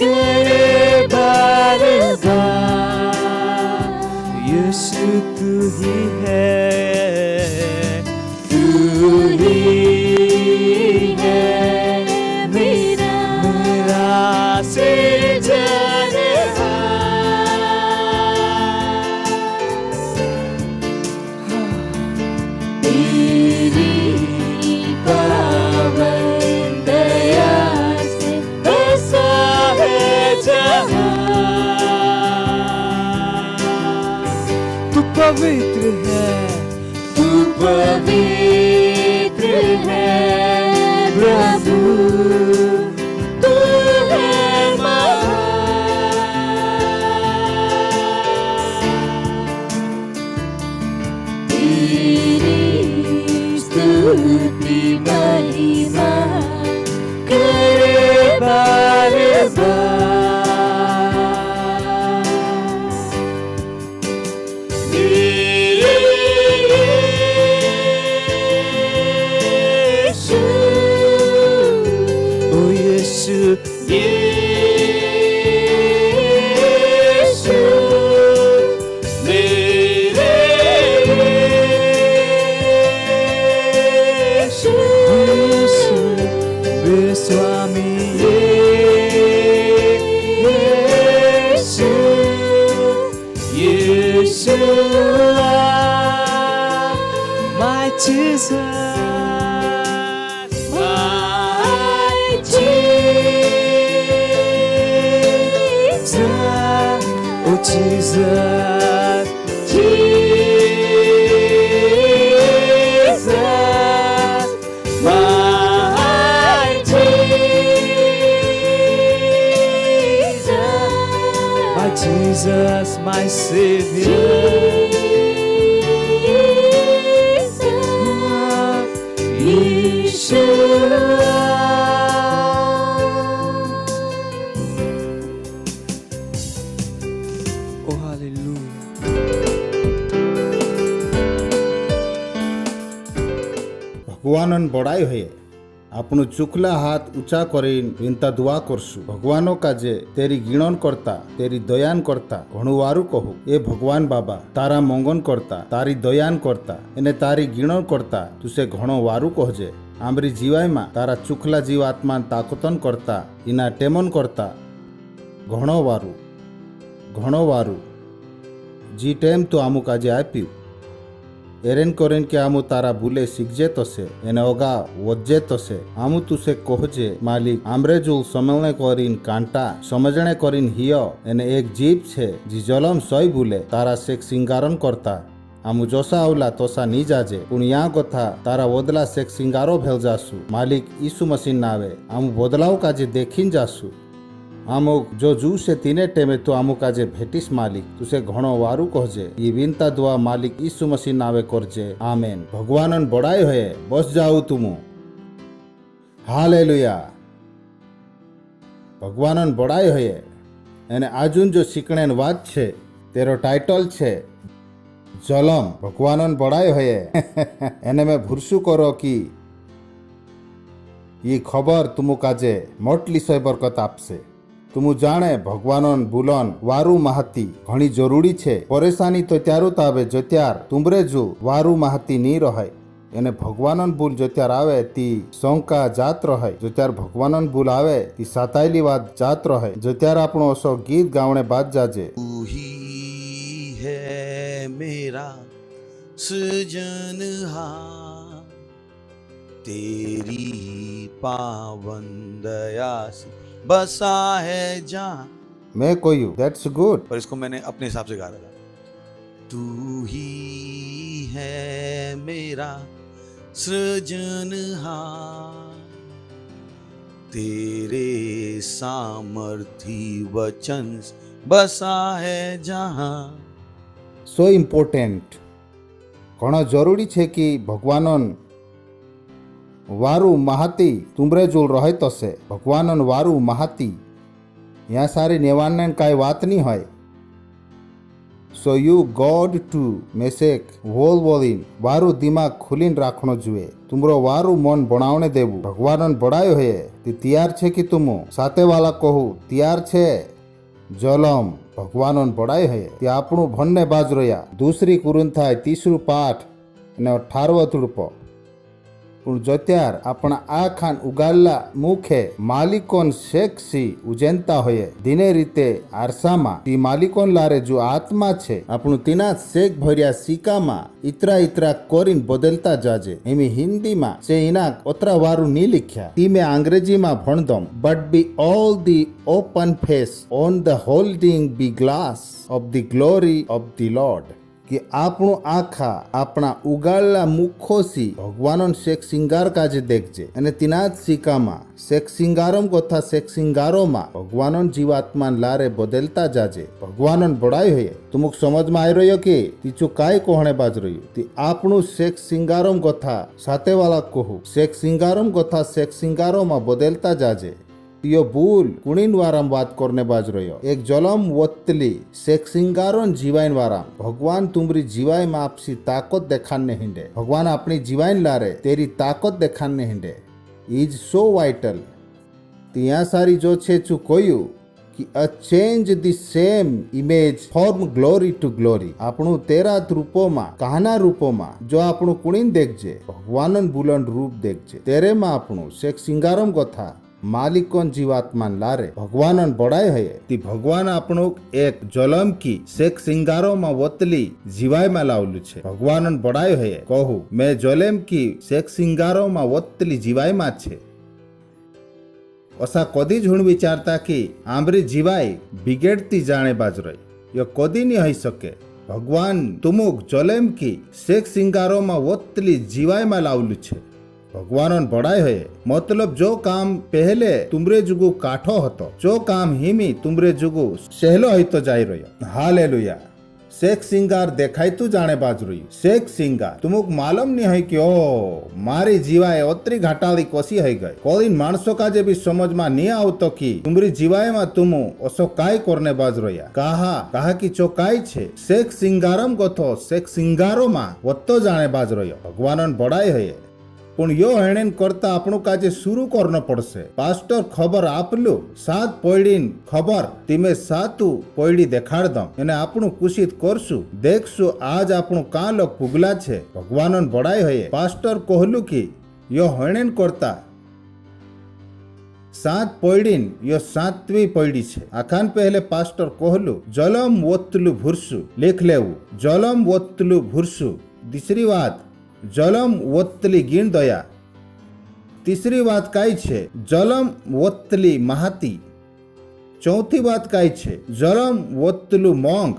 करे बार बार। यीशु तू ही है, तू ही है मेरा मेरा सृजनहार। तेरी पावन दया से बसा है जहां। तू पवित्र है, तू पवित्र है प्रभु, तू है महान। तेरी स्तुति महिमा करे बार बार। यीशु, ओ यीशु, यीशु, मेरे यीशु, ओ यीशु, मेरे स्वामी यीशु, यीशु, my Jesus, my Jesus, oh Jesus, Jesus, my Jesus, my Jesus, my Savior. Yeshu. Oh hallelujah. ભગવાનન બડાઈ હોય આપણું ચૂકલા હાથ ઊંચા કરીને વિનતા દુઆ કરશું ભગવાનો કાજે તેરી ગીણન કરતા તેરી દયાન કરતા ઘણું વારું કહું એ ભગવાન બાબા તારા મંગન કરતા તારી દયાન કરતા એને તારી ગીણન કરતા તું સે ઘણો વારું કહજે આંબરી જીવાયમાં તારા ચૂકલા જીવાત્માન તાકતન કરતા એના ટેમન કરતા ઘણો વારું जी टेम तो आमु काजे आप्यू एरेन कोरेन के आमु तारा भूले सीखजे तो से एने ओगा वज्जे तो से आमु तुसे कोहजे मालिक आमरे जुल समलने कोरिन कांटा समझने कोरिन हियो एने एक जीप छे जी जलम सोई भूले तारा सेक सिंगारन करता आमु जोसा आवला तोसा नी जाजे पुण या गोथा तारा वोदला सेक सिंगारो भेल जासु मालिक यीशु मसीह नावे आमु बदलाव काजे देखीन जासु आमुक जो जू से तीने टेमे तो आमुक काजे भेटिस मालिक तुसे घणो वारू कहजे ये विनता दुआ मालिक यीशु मसीह नावे करजे आमेन। भगवानन बड़ाई होए बस जाऊ तुमु हालेलुया। भगवानन बड़ाई होए एने आजुन जो शिकणेन वात छे तेरो टाइटल छे जलम। भगवानन बड़ाई होए एने में भुरसु करो कि ये खबर तुमु काजे मोटली सोय बरकत आपसे तुमु जाने भगवानन बुलन वारू महती घणी जरूरी छे। परेशानी तो त्यारू तावे जत्यार तुमरे जो वारू महती नी रहे एने भगवानन बुल जत्यार आवे ती शंका जात रहे जत्यार भगवानन बुल आवे ती सातायली वात जात रहे जत्यार आपणो असो गीत गावणे बाद जाजे तू ही है मेरा सृजनहार तेरी पावन दया से बसा है जहाँ। मैं कोयू दैट्स गुड पर इसको मैंने अपने हिसाब से गा था। तू ही है मेरा सृजनहार तेरे सामर्थी वचन से बसा है जहाँ। सो इम्पोर्टेंट घणो जरूरी छे कि भगवानन वारू महाती तुमरे जोल रहे तो से भगवानन वारू महाती यहाँ सारी नेवान काई बात नहीं है। सो यू गॉड टू मेसेक वोल वोलिन वारू दिमाग खुलीन राखनो जुए तुमरो वारू मन बनावने देवू भगवानन बड़ायो है ती तैयार छे कि तुमो साथे वाला कहू तैयार छे जलम। भगवानन बड़ायो है ती आपणु भन्ने बाज रह्या दूसरी कुरुंथाय 3 पाठ ने 18 तुड़पो पण जत्यार आपणा आ खान उगाडला मुखे मालिकोन सेक्सी उजेंता होये दिने रीते आरसामा ती मालिकोन लारे जो आत्मा छे आपणु तीना सेक भर्या सिकामा इतरा इतरा कोरिन बदलता जाजे। एमी हिंदी मा से इना ओतरा वारू नी लिख्या ती मैं अंग्रेजी मा भणदम but we all the open face on the holding be glass of the glory of the Lord कि આપણું આખા આપણા ઉગાડલા મુખોથી ભગવાનનો શેખ સિંગાર કાજે દેખજે અને તેના જ સિકામાં શેખ સિંગારમ કોથા શેખ સિંગારોમાં ભગવાનનો જીવાત્માન લારે બદલતા જાજે ભગવાનન બડાઈ હોય તુમુક સમજમાં આવી રહ્યો કે તીચું કાંઈ કોહણે બાજ રહ્યું તી આપણું શેખ સિંગારમ કોથા સાથેવાળા કહું શેખ સિંગારમ કોથા શેખ સિંગારોમાં બદલતા જાજે यो भूल कुणीन वाराम बात करने बाज रह्यो एक जलम वत्तली शेख सिंगारोन जीवाइन वाराम भगवान तुमरी जीवाई में आपसी ताकत देखाने हिंडे भगवान अपनी जीवाइन लारे तेरी ताकत देखाने हिंडे इज सो वाइटल तिया सारी जो छे चु कोयू कि are changed the same image from glory to glory आपणु तेरा रूपो में कहना रूपो में जो आपणु कुणीन देखजे भगवानन बुलन रूप देखजे तेरे में आपणु शेख सिंगारम कथा मालिकोन जीवात्मान लारे भगवानन बड़ाई है ती भगवान आपणो एक जलम की शेख सिंगारो में वतली जीवाय में लावलू छे भगवानन बड़ाई है कहू मैं जलेम की शेख सिंगारो में वतली जीवाय में छे असा कदी झुण विचारता कि आमरी जीवाय बिगेड़ती जाने बाज रही यो कदी नहीं हो सके भगवान तुमुक जलेम की शेख सिंगारो में वतली जीवाय में लावलू छे भगवानन बड़ाई है मतलब जो काम पहले तुमरे जुगु काठो हतो जो काम हिमी तुमरे जुगु सहलो है तो जाई रह्यो हालेलुया। शेख सिंगार देखाई तू जाने बाज रही शेख सिंगार तुमुक मालूम नहीं है कि ओ मारी जीवाए ओतरी घाटाली कोसी है गई कोई मानसो का जे भी समझ में नहीं आवतो कि तुमरी जीवाए में तुमु ओसो काय करने बाज रह्या कहा कि चौकाई छे शेख सिंगारम गोथो शेख सिंगारो में वत्तो जाने बाज रह्यो भगवानन बड़ाई है पण यो हेणेन करता आपणु काजे शुरू करनो पड़से पास्टर खबर आपलू 7 पॉइडीन खबर तिमे 7 पॉइडी देखाड़दम एने आपणु कुशित करसु देखसु आज आपणु का लोग पुगला छे भगवानन बड़ाई होये पास्टर कहलू कि यो हेणेन करता 7 पॉइडीन यो 7वी पॉइडी छे आखान पहले पास्टर कहलू जलम वत्तलू भुरसु लिख लेवू जलम वत्तलू भुरसु दूसरी बात जलम वत्तली गिण दया तीसरी बात काई छे जलम वत्तली महाती चौथी बात काई छे जलम वत्तलू मोंग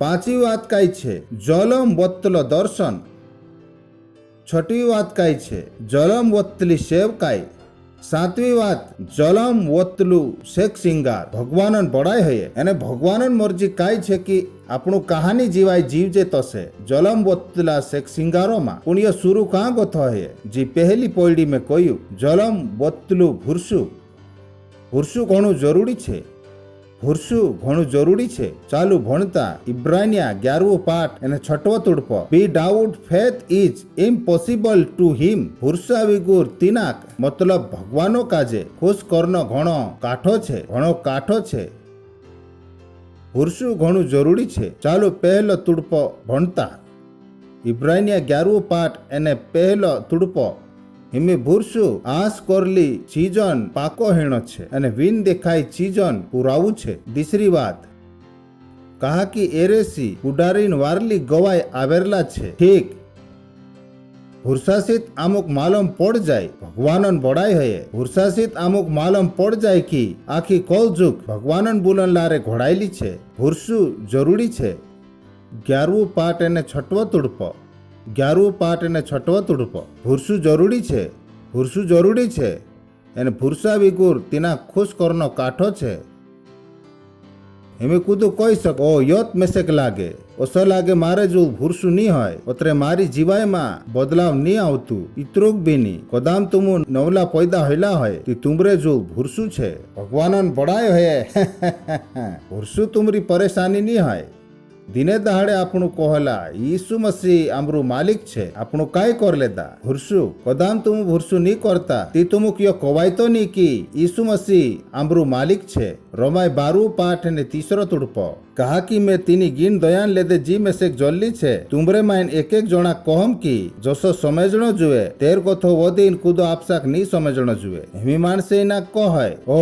પાંચમી વાત કઈ છે? જલમ વત્તલ દર્શન. છઠ્ઠી વાત કઈ છે? જલમ વત્તલી સેવકાઈ. સાતમી વાત જલમ વત્તલું શેખ સિંગાર. ભગવાનન બડાય હૈ અને ભગવાનન મરજી કાંઈ છે કે આપણું કહાની જીવાય જીવજે તસે જલમ વત્તલા શેખ સિંગારોમાં પુણ્ય સુરુ કાં ગોથો હૈ. જી પહેલી પોયડી મેં કહ્યું જલમ વત્તલું ભૂરસું. ભૂરસું ઘણું જરૂરી છે. ભૂરસું ઘણું જરૂરી છે. ચાલુ ભણતા ઇબ્રાનિયા 11વો પાઠ અને 6વો તુડપો. Without faith is impossible to him. ભૂરસા વિગુર તિનાક મતલબ ભગવાનો કાજે ખુશ કરનો ઘણો કાઠો છે. ઘણો કાઠો છે. ભૂરસું ઘણું જરૂરી છે. ચાલો પહેલો તુડપો ભણતા ઇબ્રાનિયા 11વો પાઠ અને પહેલો તુડપો. हिमे भूरसु आस करली चीजन पाको हेणो छे अने विन देखाई चीजन पुरावु छे. तीसरी बात कहा कि एरेसी उडारीन वारली गवाय आवेरला छे. ठीक भूरसासित अमुक मालूम पड़ जाए भगवानन बड़ाई है. भूरसासित अमुक मालूम पड़ जाए कि आखी कलजुग भगवानन बुलन लारे घोड़ायली छे. भूरसु जरूरी छे. 11वो पाठ अने 6वो तुड़पो. 11વો પાઠ અને 6વો તુડપો. ભૂરસું જરૂરી છે. ભૂરસું જરૂરી છે અને ભૂરસા વિગુર તેના ખુશ કરનો કાઠો છે. એમે કુદું કહી શકો યત મેસેક લાગે ઓસો લાગે મારે જો ભૂરસું નહીં હોય ઓતરે મારી જીવાયમાં બદલાવ નહીં આવતું ઇત્રુક બી નહીં. કદામ તુમુ નવલા પૈદા હોયલા હોય તે તુમરે જો ભૂરસું છે ભગવાનન બડાય હોય ભૂરસું તુમરી પરેશાની નહીં હોય. દિને દહાડે આપણું કોહલા ઈસુ મસીહ આમરું માલિક છે. આપણું કાંઈ કર લેતા ભૂરસું કદામ તુમ ભૂરસું નહીં કરતા તે તુમુ કયો કવાય તો નહીં કે ઈસુ મસીહ આમરું માલિક છે. રોમાય 12વો પાઠ અને 3રો તુડપો. कहा कि मैं तीनी गिन दयान लेदे जी में से जल्दी छे तुमरे माइन एक एक जोड़ा कहम की जोसो समझणो जुए तेर को थो वदीन कूदो आपसाक नहीं समझणो जुए. हेमी मानसे ना कहे ओ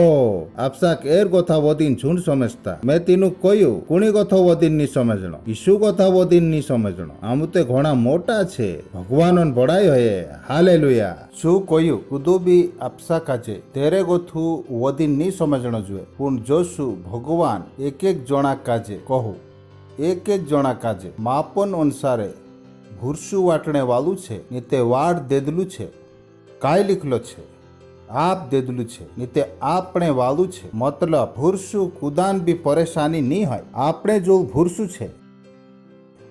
आपसाक एर गोथा वदीन झूठ समझता. मैं तीनु कह्यु कुणी गोथो वदीन नहीं समझणो ईशु गोथा वदीन नहीं समझणो. आम ते घणा मोटा छे भगवानन बड़ाई होए. हालेलुया. शू कह्यु कूदो बी आपसा काजे तेरे गोथु वदीन नहीं समझणो जुए पण जोशु भगवान एक एक जोड़ा काजे कहू एक एक जणा काजे मापन अनुसारे भूरसु वाटणे वालू छे ने ते वाड देदलू छे. काय लिखलो छे आप देदलू छे ने ते आपणे वालू छे. मतलब भूरसु कुदान भी परेशानी नहीं होय. आपणे जो भूरसु छे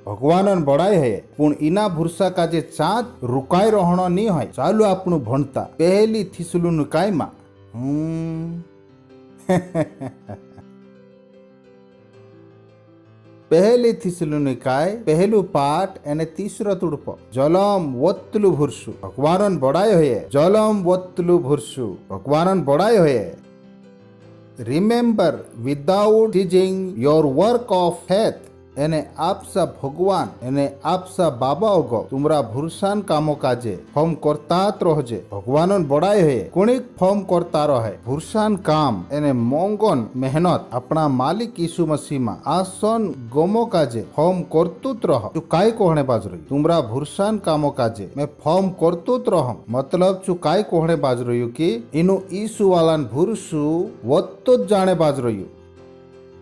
भगवानन बड़ाई है पण इना भूरसा काजे चाँद रुकाई रहणो नहीं होय. चालू आपणु भणता पहली थिसलुन कायमा पहली थिसलुनिकाय पहलू पाठ અને 3રો તુડપો. જલમ વત્તલું ભૂરસું ભગવાનન બડાય હોયે. જલમ વત્તલું ભૂરસું ભગવાનન બડાય હોયે. Remember without ceasing your work of faith એને આપસા ભગવાન એને આપસા બાબા ઓગો तुमरा भूरसान कामो काजे फॉर्म करतात रोहजे. भगवानन बड़ाई है कुणिक फॉर्म करता रहे. भूरसान काम एने मोंगोन मेहनत अपना मालिक यीशु मसीह मा आसन गोमो काजे फॉर्म करतुत रह. तू काय कोहणे बाज रही तुमरा भूरसान कामो काजे मैं फॉर्म करतुत रह. मतलब तू काय कोहणे बाज रही कि इनु यीशु वालान भूरसु वत्तुत जाने बाज रही.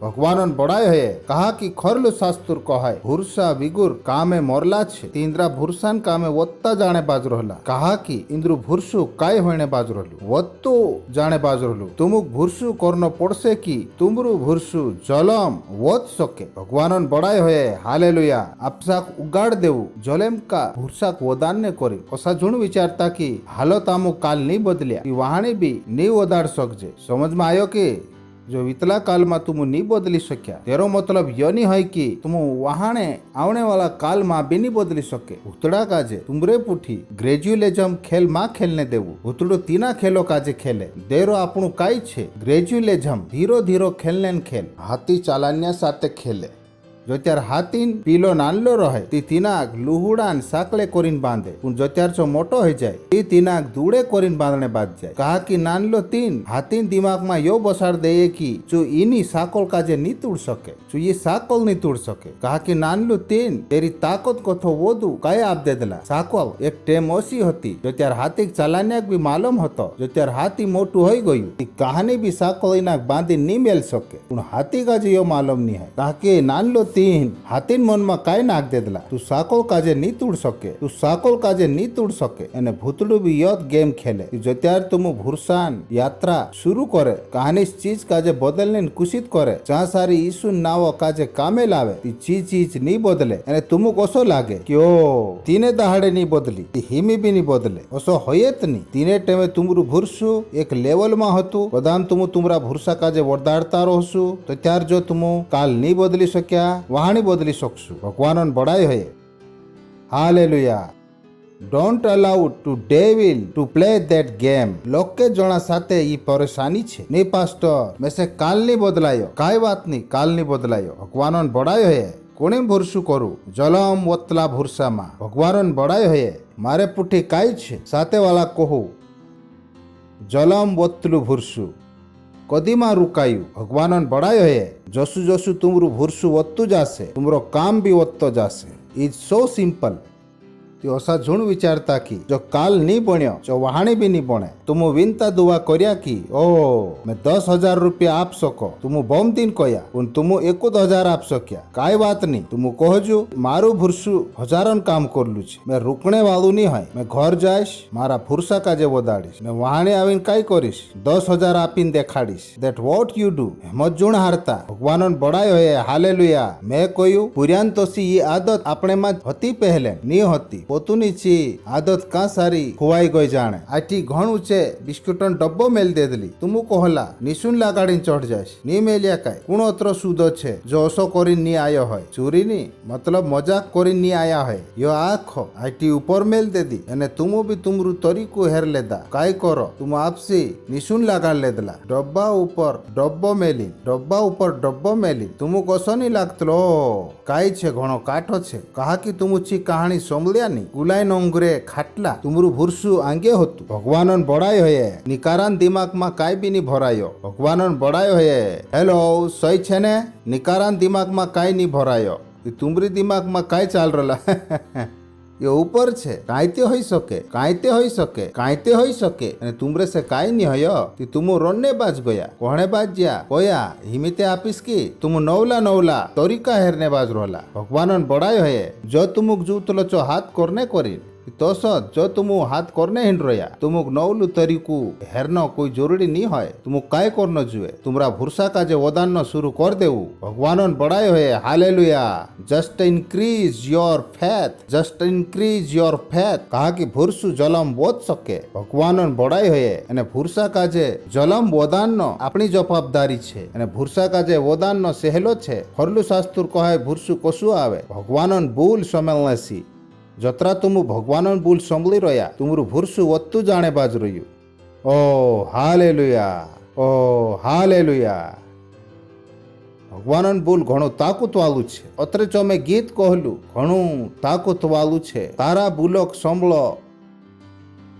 भगवानन बड़ाई है कहा कि खरलु शास्त्र कहाय भूरसा विगुर कामे मोरला छे इंद्रा भूरसान कामे वत्ता जाने बाज रहला. कहा कि इंद्रु भूरसु काय होने बाज रहलु वत्तो जाने बाज रहलु. तुमुक भूरसु करनो पड़से कि तुमरु भूरसु जलम वत सके. भगवानन बड़ाई होय. हालेलुया. आपसाक उगाड़ देवु जलेम का भूरसाक वदान ने करे असा जुण विचारता कि हालत आमु काल नहीं बदल्या वहाणी भी नहीं वदाड़ सकजे. समझ में आयो कि जो वितला काल में तुम नहीं बदली सक्या तेरो मतलब यो नहीं है कि तुम वहाने आवने वाला काल में भी नहीं बदली सके. उतड़ा काजे तुमरे पुठी ग्रेजुएलिज्म खेल मां खेलने देवु उतड़ो तीना खेलो काजे खेले देरो आपणु काई छे ग्रेजुएलिज्म धीरो धीरो खेलने खेल हाथी चालान्या साथे खेले. जो त्यार हाथीन पीलो नानलो रहे ती तीनाक लुहुडान साकले कोरीन बांधे पण जो त्यार जो मोटो हो जाए ती तीनाक दूड़े कोरीन बांधने बांध जाए. कहा कि नानलो तीन हाथीन दिमाग में यो बसाड़ दे कि जो इनी साकोल काजे नहीं तोड़ सके जो ये साकोल नहीं तोड़ सके. कहा कि नानलो तीन तेरी ताकत को थो वोदू काय आप दे देला. साकोल एक टेम ओसी होती जो त्यार हाथी चालान्याक भी मालूम होतो जो त्यार हाथी मोटू होई गयु ती कहानी भी साकोल इनाक बांधी नहीं मेल सके पण हाथी काजे यो मालूम नहीं है. कहा कि नानलो तीन हाथीन मन में काई नाख देदला तू साकोल काजे नी तोड़ सके तू साकोल काजे नी तोड़ सके एने भूतड़ू भी यद गेम खेले जो त्यार तुम भूरसान यात्रा शुरू करे कहानी चीज काजे बदलने कुशित करे जहाँ सारी यीशु नाव काजे कामे लावे ती चीज नी बदले एने तुम कसो लागे कि ओ तीने दहाड़े नी बदली ती हिमी भी नी बदले असो होयत नी तीने टेमे तुमरू भूरसु एक लेवल में हतु कदाम तुम तुमरा भूरसा काजे वरदाड़ता रहसु तो त्यार जो तुम काल नी बदली सक्या वहाणी बदली सकसु भगवान बड़ाई है hallelujah don't allow to devil to play that game लोग के जणा साथे ई परेशानी छे नहीं पास्टर मैं से काल नी बदलायो काई बात नहीं काल नी बदलायो भगवान बड़ाई है कोने भूरसु करू जलम वतला भूरसा मा भगवान बड़ाई है मारे पुठी काई छे साथे वाला कहू जलम वतलु भूरसु कदीमा रुकायु भगवान बड़ायो है जसु जसु तुमरू भूरसु वत्तु जासे तुमरो काम भी वत्तो जासे इज सो सिंपल त्यो असा झुण विचारता की जो काल नी बण्यो जो वहाणी भी नी बने तुम विनता दुआ कर्या की ओ मैं 10,000 रुपया आप सको तुम बम दिन कया उन तुम 1,000 आप सक्या काई बात नहीं तुम कहजु मारू भूरसु हजारन काम करलू छे मैं रुकने वालू नी है मैं घर जाइश मारा भूरसा काजे वदाड़ीश मैं वहाणे आवीन काई करीश 10,000 आपीन देखाड़ीश दैट व्हाट यू डू मत जुण हारता भगवान बड़ाई होए हालेलुया मैं कहू पुरान तोसी ये आदत अपने में हती पहले नी हती पोतुनी ची आदत का सारी खुवाई गई जाने आटी घण ऊंचे बिस्कुटन डब्बो मेल दे दिली तुम कहला निशुन लागाड़ी चढ़ जास नी मेलिया काय कुण अत्र सुद छे जो असो करी नी आयो है चोरी नी मतलब मजाक करी नी आया है यो आख आटी ऊपर मेल दे दी एने तुम भी तुमरू तरीको हेर लेदा काय करो तुम आपसी निशुन लागाड़ लेदला डब्बा ऊपर डब्बो मेली डब्बा ऊपर डब्बो मेली तुम कसो नी लागतलो काय छे घणो काठो छे कहा कि तुम ची कहानी संभलिया नी गुलाई नंगरे खाटला तुमरू भूरसु आंगे होतु भगवान बड़ाई होये निकारान दिमाग में काई भी नी भरायो भगवान बड़ाई होये हेलो सही छे ने निकारान दिमाग में काई नी भरायो तुमरी दिमाग में काई चाल रला ये ऊपर छे काईते होई सके काईते होई सके काईते होई सके अने तुमरे से काई नी होयो ती तुम रोने बाज गया कोणे बाज जिया कोया हिमिते आपिस की तुम नवला नवला तरीका हेरने बाज रोला भगवान बड़ाई होये जो तुमुक जूतलो चो हाथ करने करी तो जो तुम हाथ करने हिंड रहा तुमुक नवलू तरीकू हेरनो कोई जरूरी नहीं है तुमुक काय करनो जुए तुमरा भूरसा का जे वदान शुरू कर देऊ भगवान बड़ाई होए hallelujah just increase your faith just increase your faith कहा कि भूरसु जलम बोध सके भगवान बड़ाई होए अने भूरसा का जे जलम वदान नो अपनी जवाबदारी छे अने भूरसा का जे वदान नो सहेलो छे फरलू शास्त्र कहे भूरसु कसु आवे भगवान भूल समेलनेसी जत्रा तुम भगवान भूल संभली रहा तुमरू भूरसु वत्तु जाने बाज रही ओ हालेलुया ओ हालेलुया भगवान भूल घणो ताकत वालू छे अत्रे जो मैं गीत कहलू घणो ताकत वालू छे तारा भूलक संभलो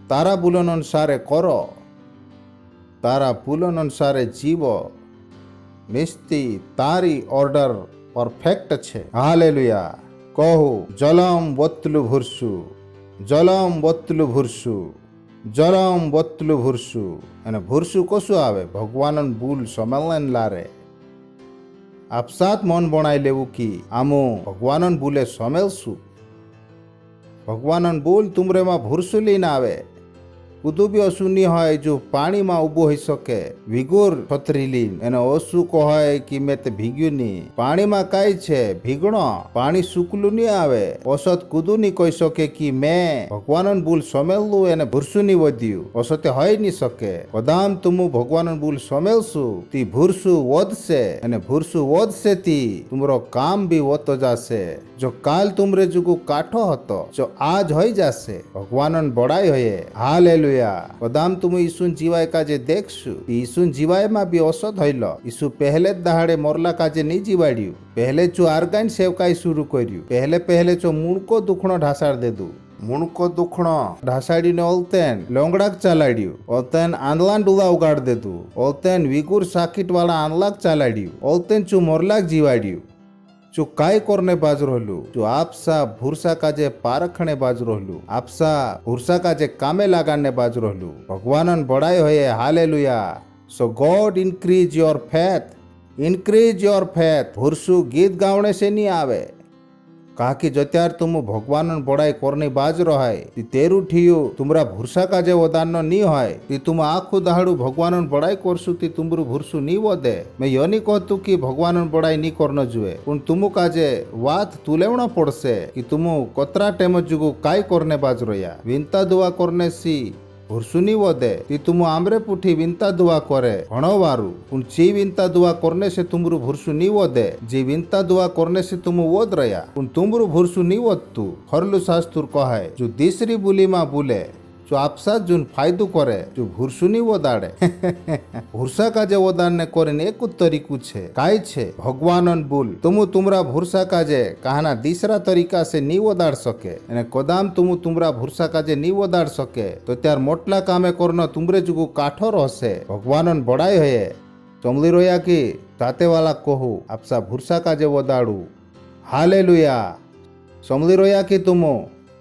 तारा भूलन अनुसारे करो तारा भूलन अनुसारे जीवो मिस्ती तारी ऑर्डर परफेक्ट छे हालेलुया कहू जलम वत्तलु भूरसु जलम वत्तलु भूरसु जलम वत्तलु भूरसु अने भूरसु कसु आवे भगवान भूल समेलन लारे आप साथ मन बनाई लेवू की आमो भगवान भूले समेलसु भगवान भूल तुमरे में भूरसु लीन आवे कुदुबी अशून्य है जो पानी में उबो हो सके विगुर छतरीली एने ओसु कहे कि मैं ते भीग्युनी पानी में काई छे भीगणो पानी सुकलू नहीं आवे औसत कुदू नहीं कही सके कि मैं भगवान भूल समेलू एने भूरसु नहीं वध्यु औसते है नहीं सके कदाम तुम भगवान भूल समेलसु ती भूरसु वध से एने भूरसु वध से ती तुमरो काम भी वतो जासे जो काल तुमरे जुगु काठो हतो जो आज होई जासे भगवान बड़ाई होये हालेलुया कदाम तुम यीशुन जीवाय काजे देखसु यीशुन जीवाय में भी औसत हईल यीशु पहले दहाड़े मरला काजे नहीं जीवाड़ियु पहले चो आर्गाइन सेवकाई शुरू कर्यु पहले पहले चो मुणको दुखणो ढासाड़ देदु मुणको दुखणो ढासाड़ी ने ओलतेन लोंगड़ाक चालाड्यु ओलतेन आंदलान डुला उगाड़ देदु ओलतेन विगुर साकिट वाला आंदलाक चालाड्यु ओलतेन चो मरलाक जीवाड्यु जो काय करने बाज रहलू जो आपसा भूरसा काजे पारखने बाज रहलू आपसा भूरसा काजे कामे लगाने बाज रहलू भगवान बड़ाई होए hallelujah so God increase your faith increase your faith ભૂરસું ગીત ગાવણે से नहीं आवे कहा कि जत्यार तुम भगवान बड़ाई करने बाज रहाय तेरू ठियो तुमरा भूरसा काजे वदान नी होय ती तुम आखु दहाड़ू भगवान बड़ाई करसु ती तुमरू भूरसु नी वदे मैं यो नी कहतु कि भगवान बड़ाई नी करनो जुए पण तुमु काजे वात तुलेवणो पड़से कि तुम कतरा टेम जुगु काय करने बाज रया विनता दुआ करने सी भूरसुनी वदे ती तुम आमरे पुठी विनता दुआ करे भणवारू पण ची विनता दुआ करने से तुमरू भूरसु नी वदे जी विनता दुआ करने से तुम वद रया पण तुमरू भूरसु नी वदतु खरलु शास्त्र कहे जो तीसरी बुली मा बुले जो आपसा जुन फायदो करे जो भूरसुनी वदाड़े भूरसा काजे वदान ने करे एक तरीकू छे काय छे भगवानन बुल तुम तुमरा भूरसा काजे कहाना तीसरा तरीका से नी वदाड़ सके अने कदाम तुम तुमरा भूरसा काजे नी वदाड़ सके तो त्यार मोटला कामे करनो तुमरे जुगु काठोर हसे भगवानन बड़ाई होये चमली रोया की ताते वाला कहू आपसा भूरसा काजे वदाड़ू हालेलुया चमली रोया की तुम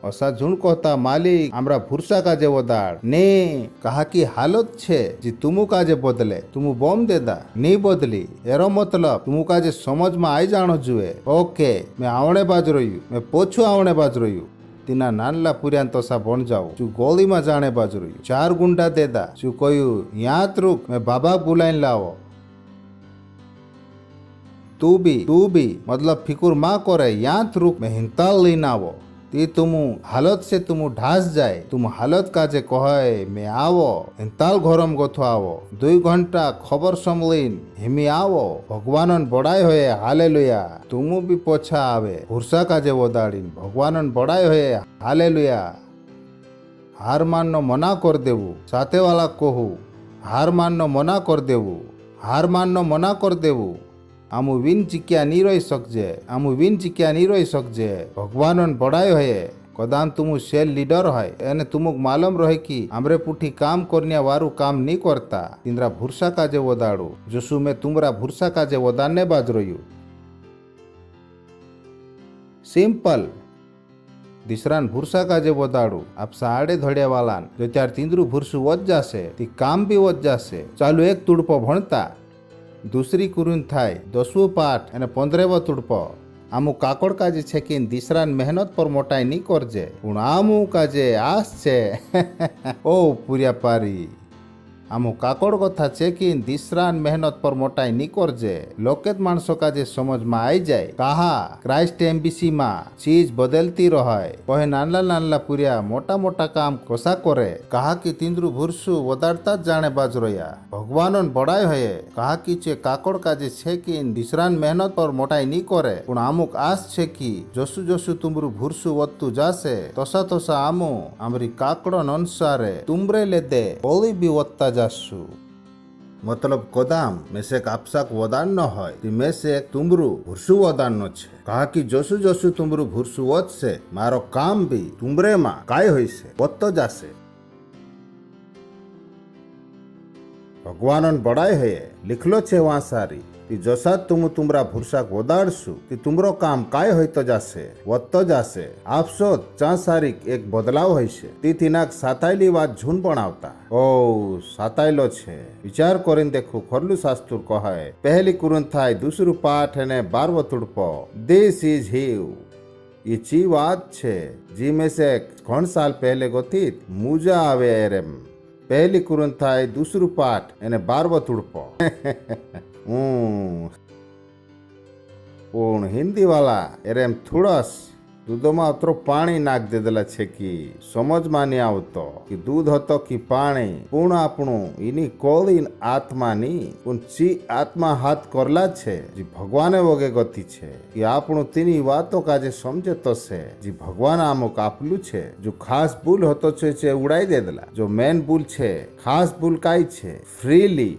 असा झुण कहता मालिक आमरा भूरसा काजे वदाड़ ने कहा कि हालत छे जी तुमु काजे बदले तुमु बम देदा नी बदली एरो मतलब तुमु काजे समझ में आई जानो जुए ओके मैं आवणे बाज रह्यू मैं पोछू आवणे बाज रह्यू तीना नानला पुरियान तोसा बन जाओ चू गोली में जाने बाज रह्यू 4 गुंडा देदा चू कहू यात रुक मैं बाबा बुलाइन लावो तू भी मतलब फिकुर मा करे यात रुक मैं हिंताल लीन आवो ती तुम हालत से तुम ढास जाए तुम हालत काजे कहे मैं आवो हिंताल घरम गथो आवो 2 घंटा खबर समलीन हिमी आवो भगवानन बड़ाई होए हालेलुया तुम भी पोछा आवे भूरसा काजे वदाड़ीन भगवानन बड़ाई होए हालेलुया हार माननो मना कर देवू साथे वाला कहू हार माननो मना कर देवू हार माननो मना कर देवू आमु विन चिक्या नी रही सकजे आमु विन चिक्या नी रही सकजे भगवानन बड़ाई होए कदाम तुमु सेल लीडर होय एने तुमुक मालूम रहे कि हमरे पुठी काम करनिया वारू काम नी करता तिंद्रा भूरसा काजे वदाड़ू जसु में तुमरा भूरसा काजे वदाने बाज रह्यू सिंपल दिसरान भूरसा काजे वदाड़ू आप साड़े धड़िया वालान जो त्यार तिंद्रू भूरसु वज जासे ती काम भी वज जासे चालू एक तुड़पो भणता दूसरी कुरुन थाय 10वो पाठ અને 15वो तुड़पो आमु काकड़ काजे छे कि दिसरान मेहनत पर मोटाई नी करजे पण आमु काजे आस छे ओ पुरिया पारी आमु काकड़ कथा छे कि दिसरान मेहनत पर मोटाई नी करजे लोकेत माणसो काजे समझ में आई जाए कहा क्राइस्ट एम्बेसी मा चीज बदलती रहे कहे नानला नानला पुरिया मोटा मोटा काम कोसा करे कहा कि तिंद्रु भूरसु वदाड़ता जाने बाज रया भगवानन बड़ाई होए कहा कि चे काकड़ काजे छे कि दिसरान मेहनत पर मोटाई नी करे पण आमुक आस छे कि जसु जसु तुमरु भूरसु वत्तु जासे तोसा तोसा आमु आमरी काकड़न अनुसारे तुमरे लेदे ओली भी वत्ता जासु मतलब कदाम मेसेक आपसाक वदान न होय ती मेसेक तुमरु भूरसु वदान न छे कहा कि जसु जसु तुमरु भूरसु वदसे मारो काम भी तुमरे मा काय होइसे वत्तो जासे भगवानन बड़ाई है लिखलो छे वहां सारी ती जसा तुम तुमरा भूरसा वदाड़सु ती तुमरो काम काय होइतो जासे वत्तो जासे आपसोत चा सारीक एक बदलाव होइसे ती तिनाक सातायली वात झून बनावता ओ सातायलो छे विचार करीन देखो खरलु शास्त्र कहे पहली कुरिन्थाय 2 पाठ ने 12 तुड़पो दिस इज हिव ये ची बात छे जी में से घण साल पहले गोथित मुजा आवे एरेम पहली कुरिन्थाय 2 पाठ ने 12 तुड़पो पण हिंदी वाला एरेम थोड़स दूधों अतरो पानी नाख देदेला छे कि समझ में नहीं आवतो कि दूध हतो कि पानी पूर्ण आपणु इनी कोलीन आत्मा नी पण ची आत्मा हाथ करला छे जी भगवाने वगे गति छे कि आपणु तेनी वातो काजे समझे तो से जी भगवान आमुक आपलू छे जो खास भूल हतो छे उड़ाई देदेला जो मेन भूल छे खास भूल काई छे फ्रीली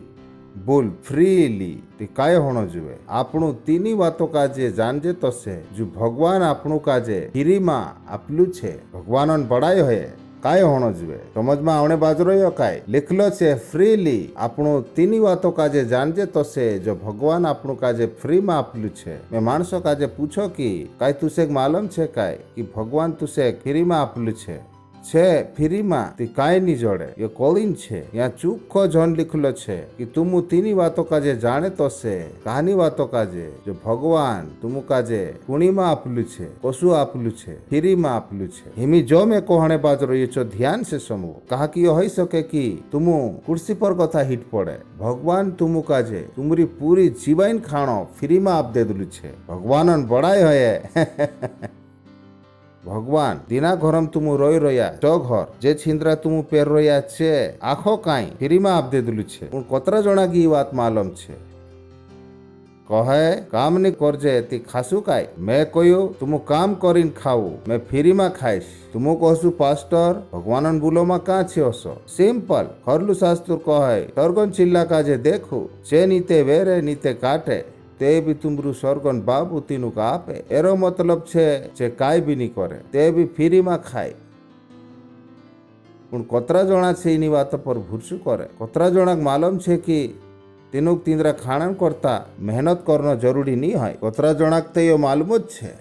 बोल फ्रीली ते काय होनो जुए आपणु तीनी वातो काजे जानजे तो से जो भगवान आपणु काजे हिरी मां आपलू छे भगवानन बड़ाई होए काय होनो जुए समझ में आवणे बाजरो यो काय लिखलो छे फ्रीली आपणु तीनी वातो काजे जानजे तो से जो भगवान आपणु काजे फ्री में आपलू छे मैं माणसो काजे पूछो कि काय तुसे मालूम छे काय कि भगवान तुसे फ्री में आपलू छे છે ફ્રીમાં તે કાંઈ નહીં જોડે એ કોલિન છે યા ચોખ્ખો જોન લીખેલો છે કે તુમુ તીની વાતો કાજે જાણે તો છે કહાની વાતો કાજે જો ભગવાન તુમુ કાજે પુણીમાં આપલું છે કશું આપલું છે ફ્રીમાં આપલું છે હિમી જો મેં કોહણે બાજરો એ છો ધ્યાન છે સમૂહ કહા કે હોઈ શકે કે તુમુ કુર્સી પર કથા હિટ પડે ભગવાન તુમુ કાજે તુમરી પૂરી જીવાઈન ખાણો ફ્રીમાં આપ દે દેલું છે ભગવાન બડાય હોય ભગવાન દીના ઘરમ તુમુ રોઈ રહ્યા જો ઘર જે છિંદ્રા તુમુ પહેર રહ્યા છે આખો કાંઈ ફ્રીમાં આપ દેલું છે પણ કોતરા જણા કી વાત માલમ છે કહે કામ ની કરજે તે ખાસું કાંઈ મેં કહ્યું તુમુ કામ કરીને ખાવું મેં ફ્રીમાં ખાઈશ તુમુ કહશું પાસ્ટર ભગવાન બોલોમાં કાં છે હશો સિમ્પલ ખરલું શાસ્ત્ર કહે સ્વર્ગન ચિલ્લા કાજે દેખું જે નીતે વેરે નીતે કાટે તે બી તુમરું સ્વર્ગન બાબુ તીનું કા આપે એરો મતલબ છે જે કાંઈ બી નહીં કરે તે બી ફ્રીમાં ખાય પણ કોતરા જણા છે એની વાત પર ભૂરશું કરે કોતરા જણા માલમ છે કે તેનું તીંદ્રા ખાણ કરતા મહેનત કરનો જરૂરી નહીં હોય કોતરા જણાક તો એ માલુમ જ છે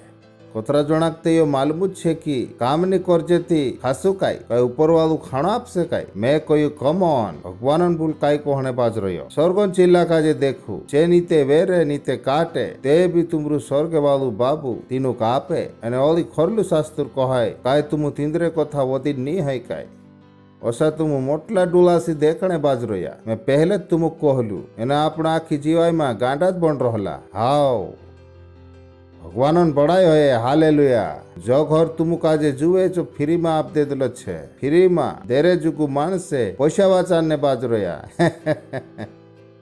કોતરા જણાક તો એ માલુમ જ છે કે કામ નહીં કરજે તે ખાસું કાંઈ કઈ ઉપરવાળું ખાણો આપશે કાંઈ મેં કહ્યું કમ ઓન ભગવાન ભૂલ કાંઈ કોહણે બાજ રહ્યો સ્વર્ગન ચિલ્લા કાજે દેખું જે નીતે વેરે નીતે કાટે તે બી તુમરું સ્વર્ગ વાળું બાબુ તીનું કાપે અને ઓલી ખરલું શાસ્ત્ર કહાય કાંઈ તુમું તીંદ્રે કથા વધી નહીં હોય કાંઈ ઓછા તુમુ મોટલા ડુલાસી દેખણે બાજ રહ્યા મેં પહેલે જ તુમુક કહલું એને આપણા આખી જીવાયમાં ગાંડા જ બન રહેલા હાવ ભગવાન બડાય હોય હાલેલુયા જો ઘર તુમુ કાજે જુએ જો ફ્રીમાં આપ દેલો છે ફ્રીમાં દેરે જુગુ માણસે પૈસા વાચાને બાજ રહ્યા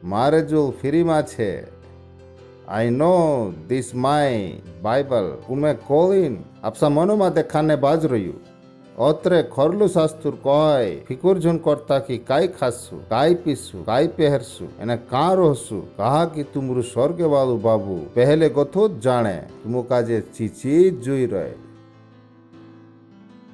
મારે જો ફ્રીમાં છે આઈ નો ધીસ માય બાઇબલ ઉમે કોલિન આપસા મનોમાં દેખાને બાજ રહ્યું અત્રે ખરલું શાસ્ત્ર કહે ફિકુરજન કરતા કે કાંઈ ખાશું કાંઈ પીશું કાંઈ પહેરશું અને કાં રહશું કહા કે તુમરું સ્વર્ગ વાળું બાબુ પહેલે ગથો જ જાણે તુમુ કાજે ચીચી જ જોઈ રહે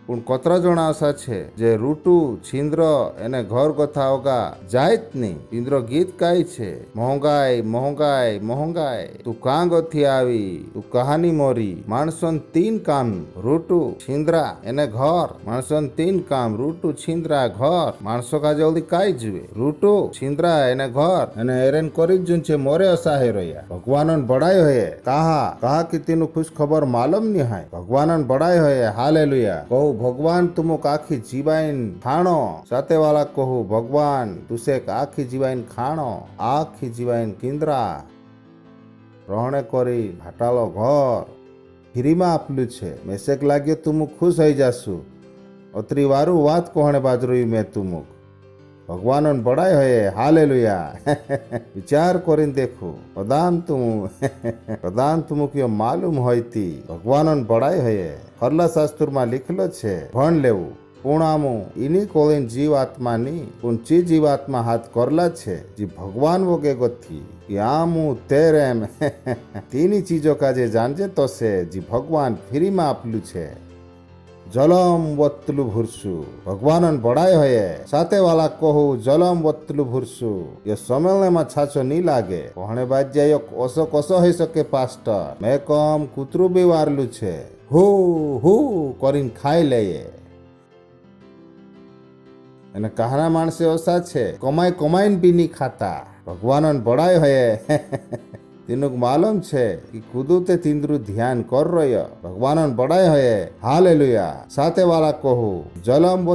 પણ કોતરા જણા આશા છે જે રૂટુ છિંદ્ર એને ઘર ગથા ઓગા જાય જ નહીં છિંદ્ર ગીત કાંઈ છે મોંઘાઈ મોંઘાઈ મોંઘાઈ તું કાં ગથી આવી તું કહાની મોરી માણસોન તીન કામ રૂટુ છિંદ્રા એને ઘર માણસોન તીન કામ રૂટુ છિંદ્રા ઘર માણસો કાજે ઓલી કાંઈ જુએ રૂટુ છિંદ્રા એને ઘર અને એરેન કરી જ છે મોરે અસાહે રહ્યા ભગવાનન બડાય હોય કહા કે તેનું ખુશ ખબર માલમ નહીં હોય ભગવાનન બડાય હોય હાલેલુયા કહું ભગવાન તુમુક આખી જીવાઈન ખાણો સાથે વાળા કહું ભગવાન તુસેક આખી જીવાઈન ખાણો આખી જીવાઈન કિંદ્રા રહણે કરી ભાટાલો ઘર ફ્રીમાં આપલું છે મેસેક લાગ્યો તુમુક ખુશ થઈ જાશું અત્રી વારું વાત કોહણે બાજરું મેં તુમુક ભગવાન બડાય હોય હાલેલુયા વિચાર કરીને દેખું પ્રધાન તુમુક માલુમ હોય તી ભગવાન બડાય હોય ખરલા શાસ્ત્રમાં લીખેલો છે ભણ લેવું પૂણામું ઇની કોલિન જીવાત્માની ઊંચી જીવાત્મા હાથ કરલા છે જે ભગવાન વગે ગથી કે આમું તેરેમ તેની ચીજો કાજે જાણજે તો છે જે ભગવાન ફ્રીમાં આપલું છે જલમ વત્તલું ભૂરશું ભગવાન બડાય હોય સાથે વાલા કહું જલમ વત્તલું ભૂરશું એ સમલનેમાં છાછો નહીં લાગે કોહણે બાજ્યા ઓસો કોસો હોઈ શકે પાસ્ટર મેં કમ કૂતરું બી વારલું છે હું કરીને ખાઈ લઈએ અને કહાના માણસે ઓછા છે કમાઈને બી નહીં ખાતા ભગવાન બડાય હોય તેનું માલુમ છે કે કુદું તે તીંદ્રું ધ્યાન કર રહ્યો ભગવાન બડાય હોય હાલેલુયા સાથે વાળા કહું જલમ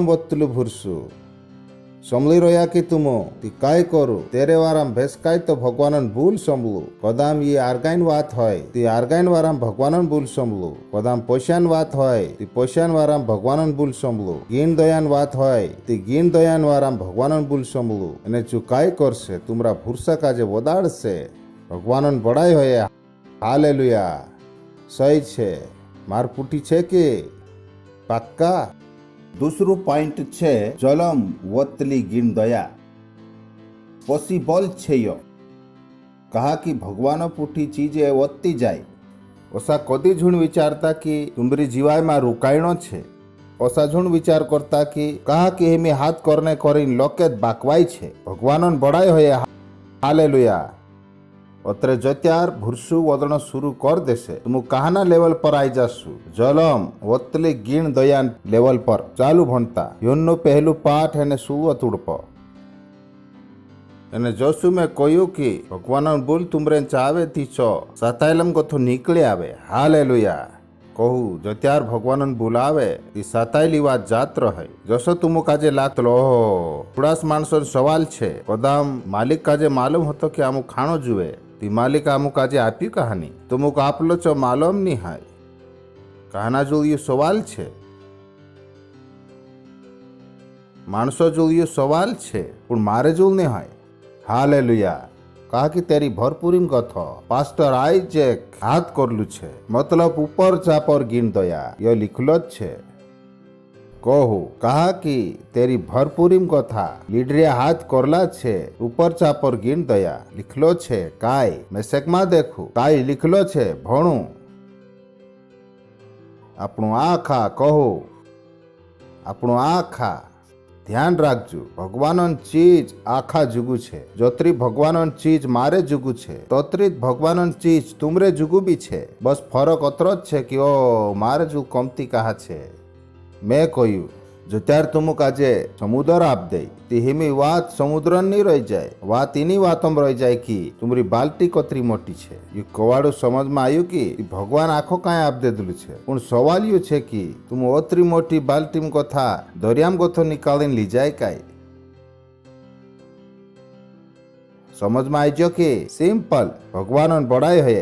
વત્તલું ભૂરશું સમલી રહ્યા કે તુમો તી કાંઈ કરું તેરે વારામ ભેસકાય તો ભગવાન ભૂલ સમલું કદામ એ આર્ગાઈન વાત હોય તે આર્ગાઈન વારામ ભગવાન ભૂલ સમલું કદામ પોષાન વાત હોય તે પોષાન વારામ ભગવાન ભૂલ સમલું ગીન દયાન વાત હોય તે ગીન દયાન વારામ ભગવાન ભૂલ સમલું અને જો કાંઈ કરશે તુમરા ભૂરસા કાજે વદાડશે ભગવાન બડાય હોય હાલેલુયા સહી છે માર પૂટી છે કે પાક્કા दूसरो पॉइंट छे जलम वत्तली गिन दया पॉसिबल छे यो कहा कि भगवान पुठी चीजे वत्ती जाय ओसा कदी झुण विचारता कि तुमरी जीवाय में रुकायणो छे ओसा झुण विचार करता कि कहा कि हेमी हाथ करने करीन लोके बाकवाय छे भगवान बड़ाय होय हालेलुया અત્રે જત્યાર ભૂરસું વદણ શરૂ કર દેશે તું કહાના લેવલ પર આવી જાશું જલમ વતલી ગીણ દયાન લેવલ પર ચાલુ ભણતા યોનનું પહેલું પાઠ એને સુવત ઉડપ અને જોશું મેં કહ્યું કે ભગવાન ભૂલ તુમરે ચાવે થી છો સતાયલમ ગોથો નીકળી આવે હાલેલુયા કહું જત્યાર ભગવાન ભૂલ આવે એ સતાયેલી વાત જાત રહે જશો તુમુ કાજે લાગતો ઓહો થોડાસ માણસો સવાલ છે કદામ માલિક કાજે માલુમ હતો કે અમુક ખાણો જુએ તી માલિક અમુક આજે આપ્યું કહાની તુમુક આપલો છો માલુમ નહીં હાય કહાના જોયું સવાલ છે માણસો જોયું સવાલ છે પણ મારે જોલ નહીં હોય હાલેલુયા कहा कि तेरी भरपूरी कथ पास्टर आइजेक हाथ करलु छे मतलब ऊपर चापर गिन दया यो लिखलो छे कहू कहा कि तेरी भरपूरी कथा लीडरिया हाथ करला छे ऊपर चापर गिन दया लिखलो छे काय मेसेक में देखू काय लिखलो छे भणू આપણું આખા કહો આપણું આખા ધ્યાન રાખજો ભગવાનન ચીજ આખા જુગુ છે જોતરી ભગવાનન ચીજ મારે જુગુ છે તોતરી ભગવાનન ચીજ તુમરે જુગુ બી છે બસ ફરક અતરો જ છે કે ઓ મારે જુ કમતી કહા છે મેં કહ્યું જો ત્યાર તુમુક આજે સમુદ્ર આપ દે તે હિમી વાત સમુદ્ર ની રહી જાય વાત એની વાતમાં રહી જાય કે તુમરી બાલ્ટી કતરી મોટી છે એ કવાડું સમજમાં આવ્યું કે ભગવાન આખો કાંઈ આપ દેલું છે પણ સવાલ યું છે કે તુમ ઓતરી મોટી બાલ્ટી કથા દરિયામ ગોથો નીકાળીને લઈ જાય કાંઈ સમજમાં આવજો કે સિમ્પલ ભગવાન બડાય હે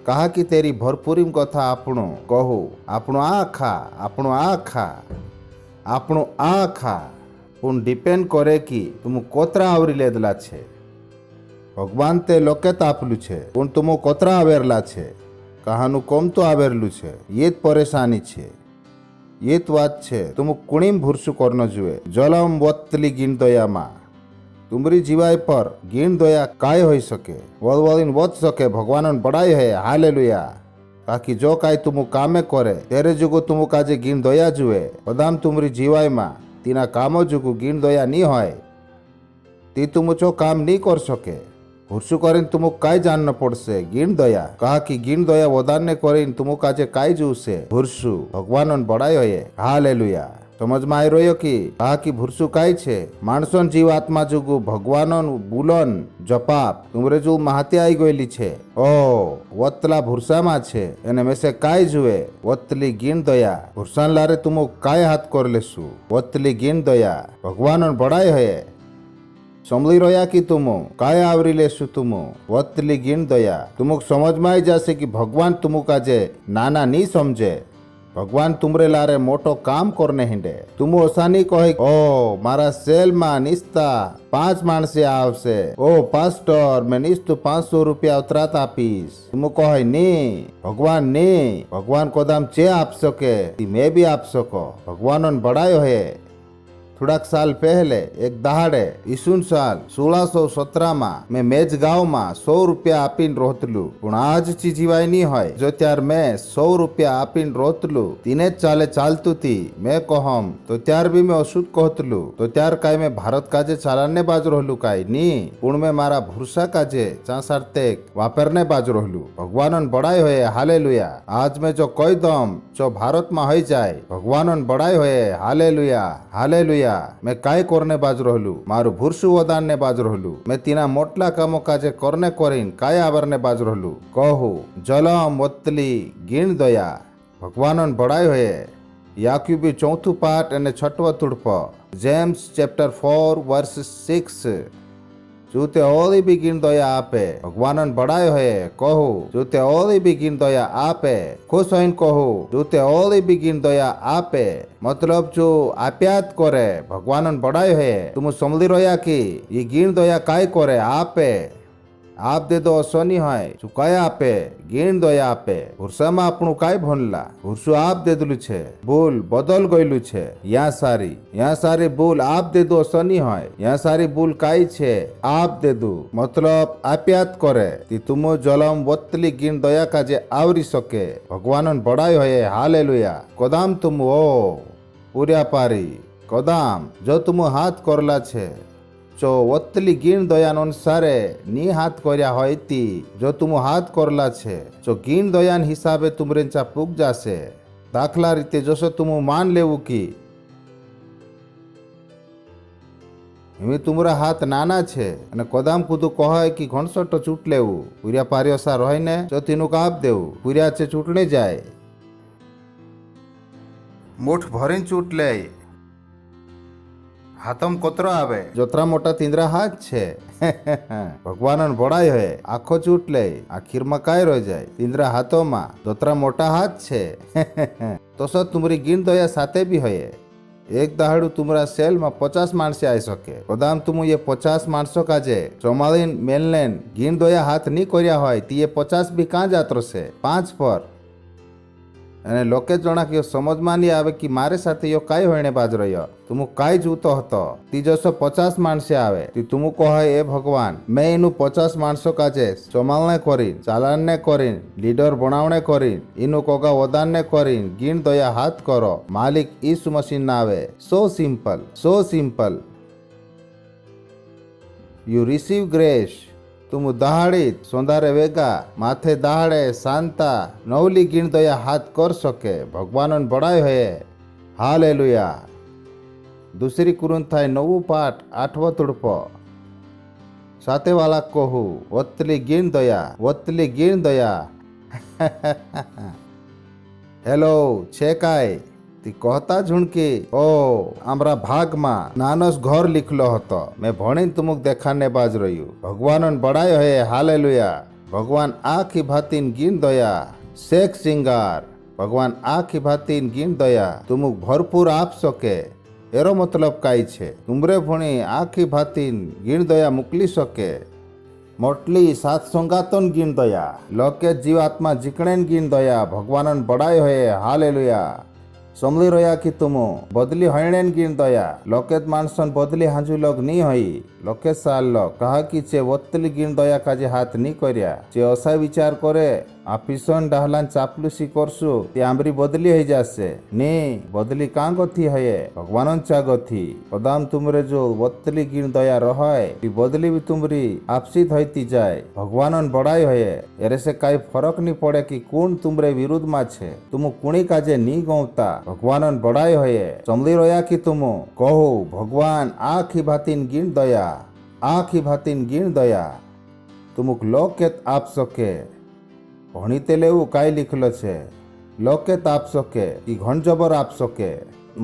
कहा कि तेरी भरपूरी कथा આપણું કહું આપણું આખા આપણું આખા આપણું આખા પણ ડિપેન્ડ કરે કે તું કોતરા આવરી લેદલા છે ભગવાન તે લોકેત આપલું છે પણ તું કોતરા આવેરલા છે કહાનું કોમ તો આવેરલું છે એ જ પરેશાની છે એ જ વાત છે તું કુણીમ ભૂરસું કરનો જુએ જલમ વતલી ગીન દયામાં तुमरी जीवाय पर गीण दया काय होई सके वलवलीन वध सके भगवान बड़ाई है हालेलुया ताकि जो काय तुम कामे करे तेरे जुगो तुम काजे गीण दया जुए बदाम तुमरी जीवाय में तीना कामो जुगो गीण दया नी होय ती तुम चो काम नी कर सके हुरसु करीन तुम काय जानना पड़से गीण दया कहा कि गीण दया वदाने करीन तुम काजे काय जुसे हुरसु भगवान बड़ाई होय हालेलुया समझ में आई रह्यो कि कहा कि भूरसु काय छे माणसोन जीवात्मा जुगु भगवानोन बुलन जपाप तुमरे जो महाते आई गયેલી છે ઓ વતલા ભૂરસામાં છે એને મેસે કાય જુએ વતલી ગીણ દયા ભૂરસાન લારે તુમો કાય હાથ કર લેસુ વતલી ગીણ દયા ભગવાનોન બડાય હે સમળી રહ્યા कि तुमो काय आवरी लेसु तुमो वतली गीण दया तुमको समझ में आई जासे कि भगवान तुमको काजे नाना नी समझे भगवान तुमरे लारे मोटो काम करने हिंडे तुम ओसानी कहे ओ मारा सेल मा निस्ता 5 माणसे आवसे ओ पास्टर मैं निस्तु 500 रुपया उतरात आपीस तुम कहे नी भगवान कोदाम चे आप सके मैं भी आप सको भगवान बड़ायो है થોડાક સાલ પહેલે એક દહાડે ઈસુન સાલ 1617 માં મેં મેજ ગાંવમાં 100 રૂપિયા આપીને રોતલું પણ આજ ચીજીવાય નહીં હોય જો ત્યાર મેં 100 રૂપિયા આપીને રોતલું તીને જ ચાલે ચાલતું તી મેં કહમ તો ત્યાર બી મેં અશુદ્ધ કહતલું તો ત્યાર કાંઈ મેં ભારત કાજે ચાલાને બાજ રહલું કાંઈ ની પણ મેં મારા ભૂરસા કાજે ચાંસાર તેક વાપરને બાજ રહલું ભગવાનન બડાય હોય હાલેલુયા આજ મેં જો કહી દમ જો ભારતમાં હોઈ જાય ભગવાનન બડાય હોય હાલેલુયા હાલેલુયા मैं काय करने बाज रहलू मारू भूरसु वदान ने बाज रहलू मैं तीना मोटला कामो काजे करने करीन काय आवरने बाज रहलू कहू जलम वतली गीण दया भगवानन बड़ाई होए याकूबी चौथु पाठ अने छठवा तुड़प जेम्स चैप्टर 4 वर्स 6 जो ते ओली भी गीण दया आपे भगवानन बड़ाई होए कहू जो ते ओली भी गीण दया आपे खुश होइन कहू जो ते ओली भी गीण दया आपे मतलब जो आप्यात करे भगवानन बड़ाई है तुम समझी रहा कि ये गीण दया काय करे आपे आप दे दो सोनी है जो काय आपे गीण दया आपे भूरसामा આપણું काय ભણલા ભૂરસુ આપ દેદલું છે ભૂલ બદલ ગયેલું છે યા સારી ભૂલ આપ દે દો સોની હોય યા સારી ભૂલ કાઈ છે આપ દે દો मतलब આપ્યાત કરે તી તુમો જલમ વતલી ગીણ દયા કાજે આવરી શકે ભગવાનન બડાઈ હોય હાલેલુયા કદામ तुम ओ પૂર્યા પારી કદામ જો तुम हाथ करला છે जो वत्तली गीण दयान अनुसारे नी हाथ कर्या होय ती जो तुम हाथ करला छे जो गीण दयान हिसाबे तुमरेंचा पूग जासे दाखला रीते जसो तुम मान लेवू की हिमी तुमरा हाथ नाना छे अने कोदाम कूदू कहे कि घणसोटो चूट लेवू पूरिया पारियोसा रहीने जो तीनु काप देवू पूरिया छे चूटने जाए मुठ भरीन चूट ले हाथम कोतरो आवे जोतरा मोटा तींद्रा हाथ छे भगवान बड़ाई है आखो चूट ले आखिर में काय रह जाए तींद्रा हाथों में जोतरा मोटा हाथ छे तो सो तुमरी गिण दया साथे भी है एक दहाड़ू तुमरा सेल में 50 माणसे आई सके कदाम तुम ये 50 माणसों काजे चौमालीन मेलनेन गिण दया हाथ नहीं कर्या होय ती ये 50 भी कां जात्रो से 5 पर અને લોકે જણા કે સમજમાં નહીં આવે કે મારે સાથે યો કાંઈ હોયને બાજ રહ્યો તું કાંઈ જૂતો હતો તી જશો 50 માણસે આવે તી તું કહે એ ભગવાન મેં એનું 50 માણસો કાજે ચોમાલને કરીને ચાલાનને કરીને લીડર બનાવણે કરીને એનું કોગા વદાનને કરીને ગીણ દયા હાથ કરો માલિક ઈસુ મસીહ ના આવે સો સિમ્પલ યુ રિસીવ ગ્રેસ तुम दहाड़ित सोंदारे वेगा माथे दहाड़े शांता नवली गिण दया हाथ कर सके भगवान बड़ाई है हालेलुया। दूसरी कुरुंथाई 9 पाठ 8 तुड़पो साते वाला कहू वत्तली गिण दया हेलो छे काय ती कहता झुणकी ओ आमरा भाग में नानस घर लिखलो हतो मैं भणीन तुमुक देखाने बाज रह्यू भगवान बड़ाई है हालेलुया। भगवान आखी भातीन गिण दया शेख सिंगार भगवान आखी भातीन गिण दया तुमुक भरपूर आप सके एरो मतलब काई छे तुमरे भणी आखी भातीन गिण दया मोकली सके मोटली सात संगातन गिण दया लोके जीवात्मा जिकणेन गिण दया भगवान बड़ाई है हालेलुया। समली रहा कि तुम बदली हईणेन गिण दया लोकेत मानसन बदली हाजू लोग नी हई लोके साल लोग कहा कि चे वत्तली गिण दया काजे हाथ नी कर्या चे असा विचार करे आपिसन डाहलान चापलुसी करसु ते आमरी बदली हई जासे नी बदली कां गथी हये भगवानन चा गथी कदाम तुमरे जो वत्तली गिण दया रहय ती बदली भी तुमरी आपसी धैती जाए भगवानन बड़ाई हये एरे से काई फरक नी पड़े कि कौन तुमरे विरुद्ध मा छे तुम कुणी काजे नी गौता भगवानन बड़ाई हये समली रया कि तुम कहो भगवान आखी भातीन गिण दया तुमुक लोकेत आप सके भणीते लेवू काई लिखलो छे लोकेत आप सके कि घण जबर आप सके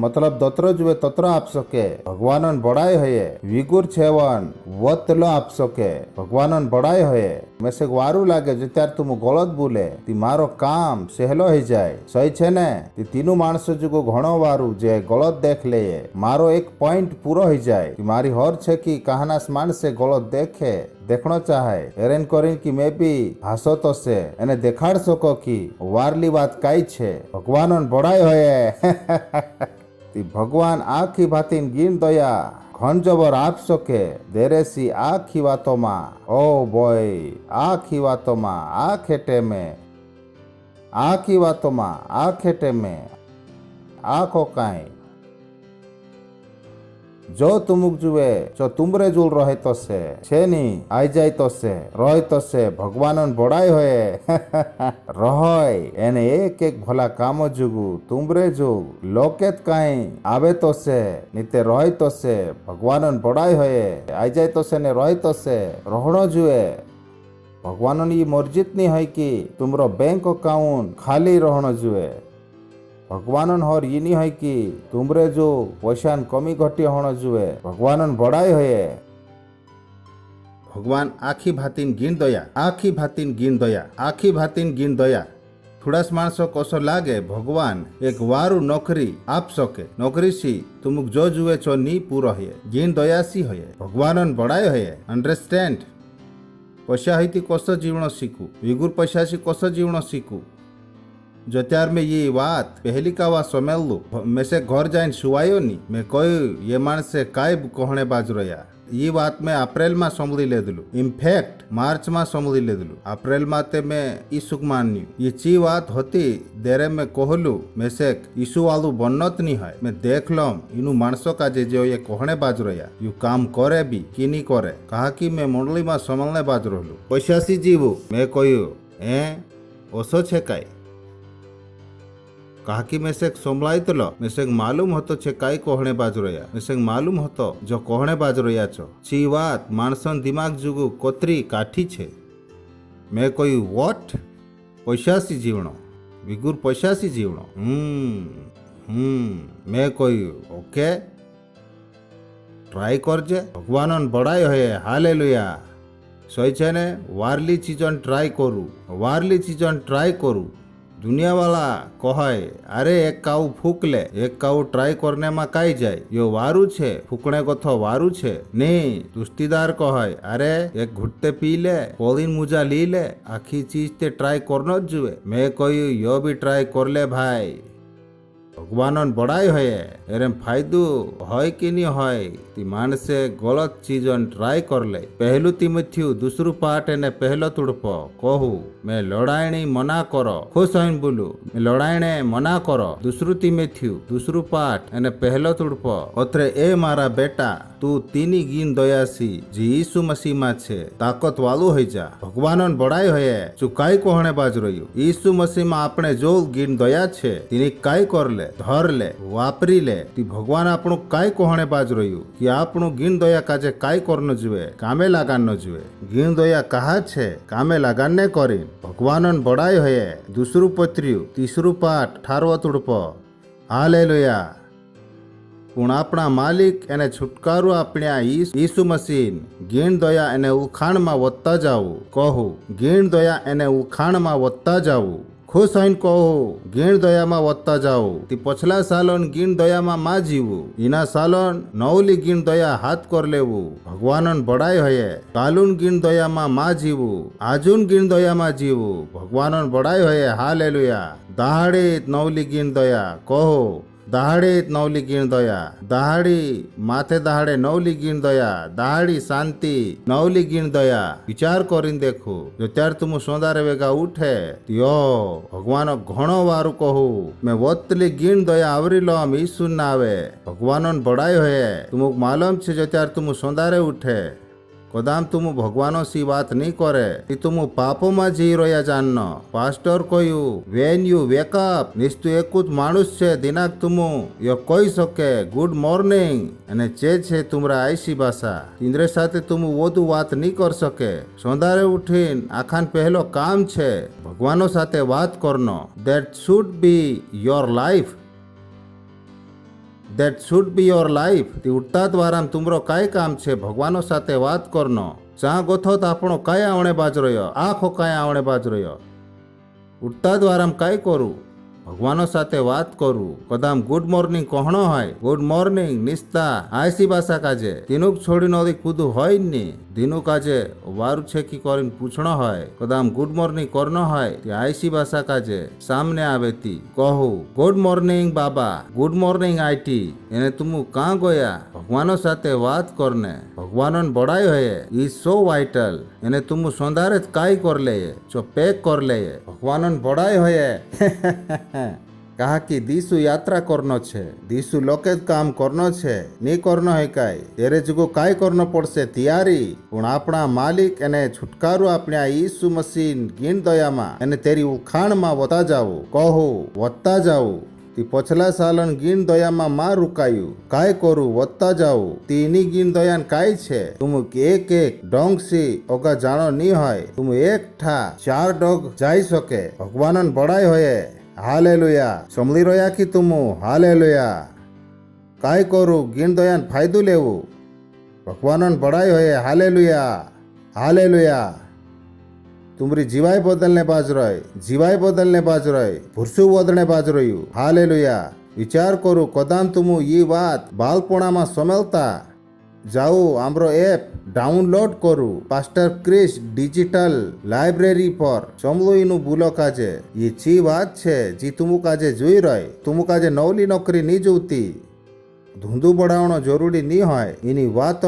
मतलब दत्र जुए तत्र आप सके भगवानन बड़ाई है विगुर छेवन वत्तलो आप सके भगवानन बड़ाई है मैं से वारू लागे जो त्यार तुम गलत बोले ती मारो काम सहलो ही जाए सही छे ने ती तीनू माणसो जुगो घणो वारू जे गलत देख ले मारो एक पॉइंट पूरो ही जाए ती मारी हर छे कि कहानास माणसे गलत देखे देखनो चाहे एरेन करीन कि मैं भी हासो तो से एने देखाड़ सको कि वारली बात काई छे भगवानन बड़ाई है ती भगवान आखी भातीन गिण दया घन जबर आप सके देरेसी आखी वातो में ओ बॉय आखी वातो में आ खेटे में आखी वातो में आ खेटे में आखो काई जो तुमुक जुए जो तुमरे जुल रहे तो से छे नी आई जाए तो से रहे तो से भगवानन बड़ाई होए रहय एने एक एक भला कामो जुगु तुमरे जुग लोकेत काई आवे तो से नीते रहे तो से भगवानन बड़ाई होए आई जाए तो से ने रहे तो से रहणो जुए भगवानन ये मर्जित नहीं है कि तुमरो बैंक अकाउंट खाली रहणो जुए भगवानन हर ये नहीं है कि तुमरे जो पैसान कमी घटी होना जुए भगवानन बड़ाई है भगवान आखी भातीन गिण दया थोड़ास माणसो कसो लागे भगवान एक वारू नौकरी आप सके नौकरी सी तुमुक जो जुए चो नी पूरो है गिण दया सी है भगवानन बड़ाई है अंडरस्टैंड पैसा है कसो जीवनो सीखू विगुर पैसा सी कसो जीवनो सीखू जो त्यार में ये बात पहली का वा समेल लू मैं से घर जाइन सुवायो नी मैं कोई ये मानसे काय कहणे बाज रया ये बात मैं अप्रैल में संभली लेदलु इनफैक्ट मार्च में संभली लेदलु अप्रैल माते मैं ईसुक मान्यू ये ची बात होती देरे में कहलु मेसेक ईसु वालू बन्नत नहीं है मैं देख लम इनु मानसो का जे ये कहने बाज रहा यू काम करे भी कि नहीं करे कहा कि मैं मंडली में संभलने बाज रहलु पैसासी जीवु मैं कहू ओसो छे काई कहा कि मेसेक संभलाई तो लो मेसेक मालूम होतो छे काई कहने बाज रहा मेसेक मालूम होतो जो कहने बाज रहा छो ची बात मानसन दिमाग जुगु कोतरी काठी छे मैं कहू व्हाट पैसासी जीवणो विगुर पैसासी जीवणो मैं कहू ओके ट्राई करजे भगवान बड़ाई होए हालेलुया सही छे ने वारली चीजन ट्राई करू दुनिया वाला कहे अरे एक काऊ फूक ले एक काऊ ट्राई करने में काई जाए यो वारू छे फूकने को तो वारू छे नहीं तुष्टिदार कहे अरे एक घुट्टे पी ले पोलिन मुजा ली ले आखी चीज ते ट्राई करनो ज जुए मैं कहू यो भी ट्राई कर ले भाई भगवान बड़ाई होए एरे फायदो होय कि नहीं होय ती मानसे गलत चीजन ट्राई कर ले पहलू तिमोथेयु दूसरू पाठ एने पहलो तुड़प कहू मैं लड़ाईनी मना करो खुश होइन बोलू मैं लड़ाईने मना करो दूसरू तिमोथेयु दूसरू पाठ एने पहलो तुड़प अत्रे ए मारा बेटा तू तीनी गीन दयासी जी यीशु मसीह में छे ताकत वालू हो जा भगवान बड़ाई होए चु काई कहने बाज रह्यु यीशु मसीह में आपने जो गीन दया छे तिनी काई कर ले धर ले वापरी ले ती भगवान आपणु काई कहने बाज रह्यु कि आपणु गीन दया काजे काई करनो जुए कामे लगानो जुए गीन दया कहा छे कामे लगाने करीन भगवान बड़ाई होए दूसरू पत्रियु तीसरू पाठ 18 तुड़प हालेलुया पण आपणा मालिक एने छुटकारो आपण्या यीशु मसीह गीण दया एने उखाण में वत्ता जावू कहू गीण दया एने उखाण में वत्ता जावू खुश होइन कहू गीण दया में वत्ता जावू ती पछला सालन गीण दया में मा जीवू इना सालन नवली गीण दया हाथ कर लेवू भगवान बड़ाई होए कालून गीण दया में मा जीवू आजून गीण दया में जीवू भगवान बड़ाई होए हालेलुया दहाड़ीत नवली गीण दया कहू दहाड़ीत नवली गीण दया दहाड़ी माथे दहाड़े नवली गीण दया दहाड़ी शांति नवली गीण दया विचार करीन देखो जो त्यार तुम सोंदारे वेगा उठे यो भगवान घणो वारू कहू मैं वतली गीण दया आवरी लम ईसु ना आवे भगवान बड़ाई होए तुमको मालूम छे जो त्यार तुम सोंदारे उठे कदाम तुम भगवानो सी बात नहीं करे कि तुम पापो में जी रहा जाननो पास्टर कहू वेन यू वेकअप निस्तु एकूत मानुष छे दिनाक तुम यो कही सके गुड मॉर्निंग अने चे छे तुमरा आईसी भाषा इंद्र साथे तुम वधु बात नहीं कर सके सोंदारे उठीन आखान पहलो काम छे भगवानो साथे बात करनो that should be your life That should be your life. ती उठता द्वारा तुमरो काय काम छे भगवानो साथे बात करनो चा गोथो तो आपणो काय आवणे बाज रह्यो आखो काय आवणे बाज रह्यो उठता द्वारा काय करू भगवानो साथे बात करू कदाम गुड मॉर्निंग कहनो है गुड मॉर्निंग निस्ता आईसी भाषा काजे तीनुक छोड़ी नदी कूदू है नी दिनु काजे वारू छे की करीन पूछनो है कदाम गुड मॉर्निंग करनो है आईसी भाषा काजे सामने आवेती कहू good morning Baba good morning IT एने तुम कहाँ गया भगवानो साथे बात करने भगवान बड़ाई होए इज सो वाइटल एने तुम सोंदारे काई कर ले जो पैक कर ले भगवान बड़ाई होए कहा कि दिसु यात्रा करनो छे दिसु लोके काम करनो छे नी करनो है काई तेरे जगो काई करनो पड़से तैयारी पण आपणा मालिक एने छुटकारो आपण्या यीशु मसीह गीण दयामा एने तेरी उखाण में वता जावू कहू वत्ता जावू ती पछला सालन गीण दयामा मा रुकायु काय करू वत्ता जावू तीनी गीण दयान काय छे तुम एक एक डोंग सी ओगा जानो नी होय तुम एक ठा 4 डोग जाई सके भगवानन बड़ाई होए हालेलुया समली रोया कि तुम हालेलुया काय करू गीण दयान फायदो लेवू भगवानन बड़ाई होए हालेलुया हालेलुया तुमरी जीवाय बदलने बाज रहे भुरसु बदलने बाज रही हालेलुया विचार करू कदाम तुम ये बात बालपणा में समेलता जाओ आमरो ऐप डाउनलोड करू पास्टर क्रिस डिजिटल लाइब्रेरी पर समलो इनु बुलो काजे ये ची बात छे जी तुमु काजे जोई रहे तुमु काजे नवली नौकरी नी जोती ધૂંધું બળાવણો જરૂરી નહીં હોય એની વાત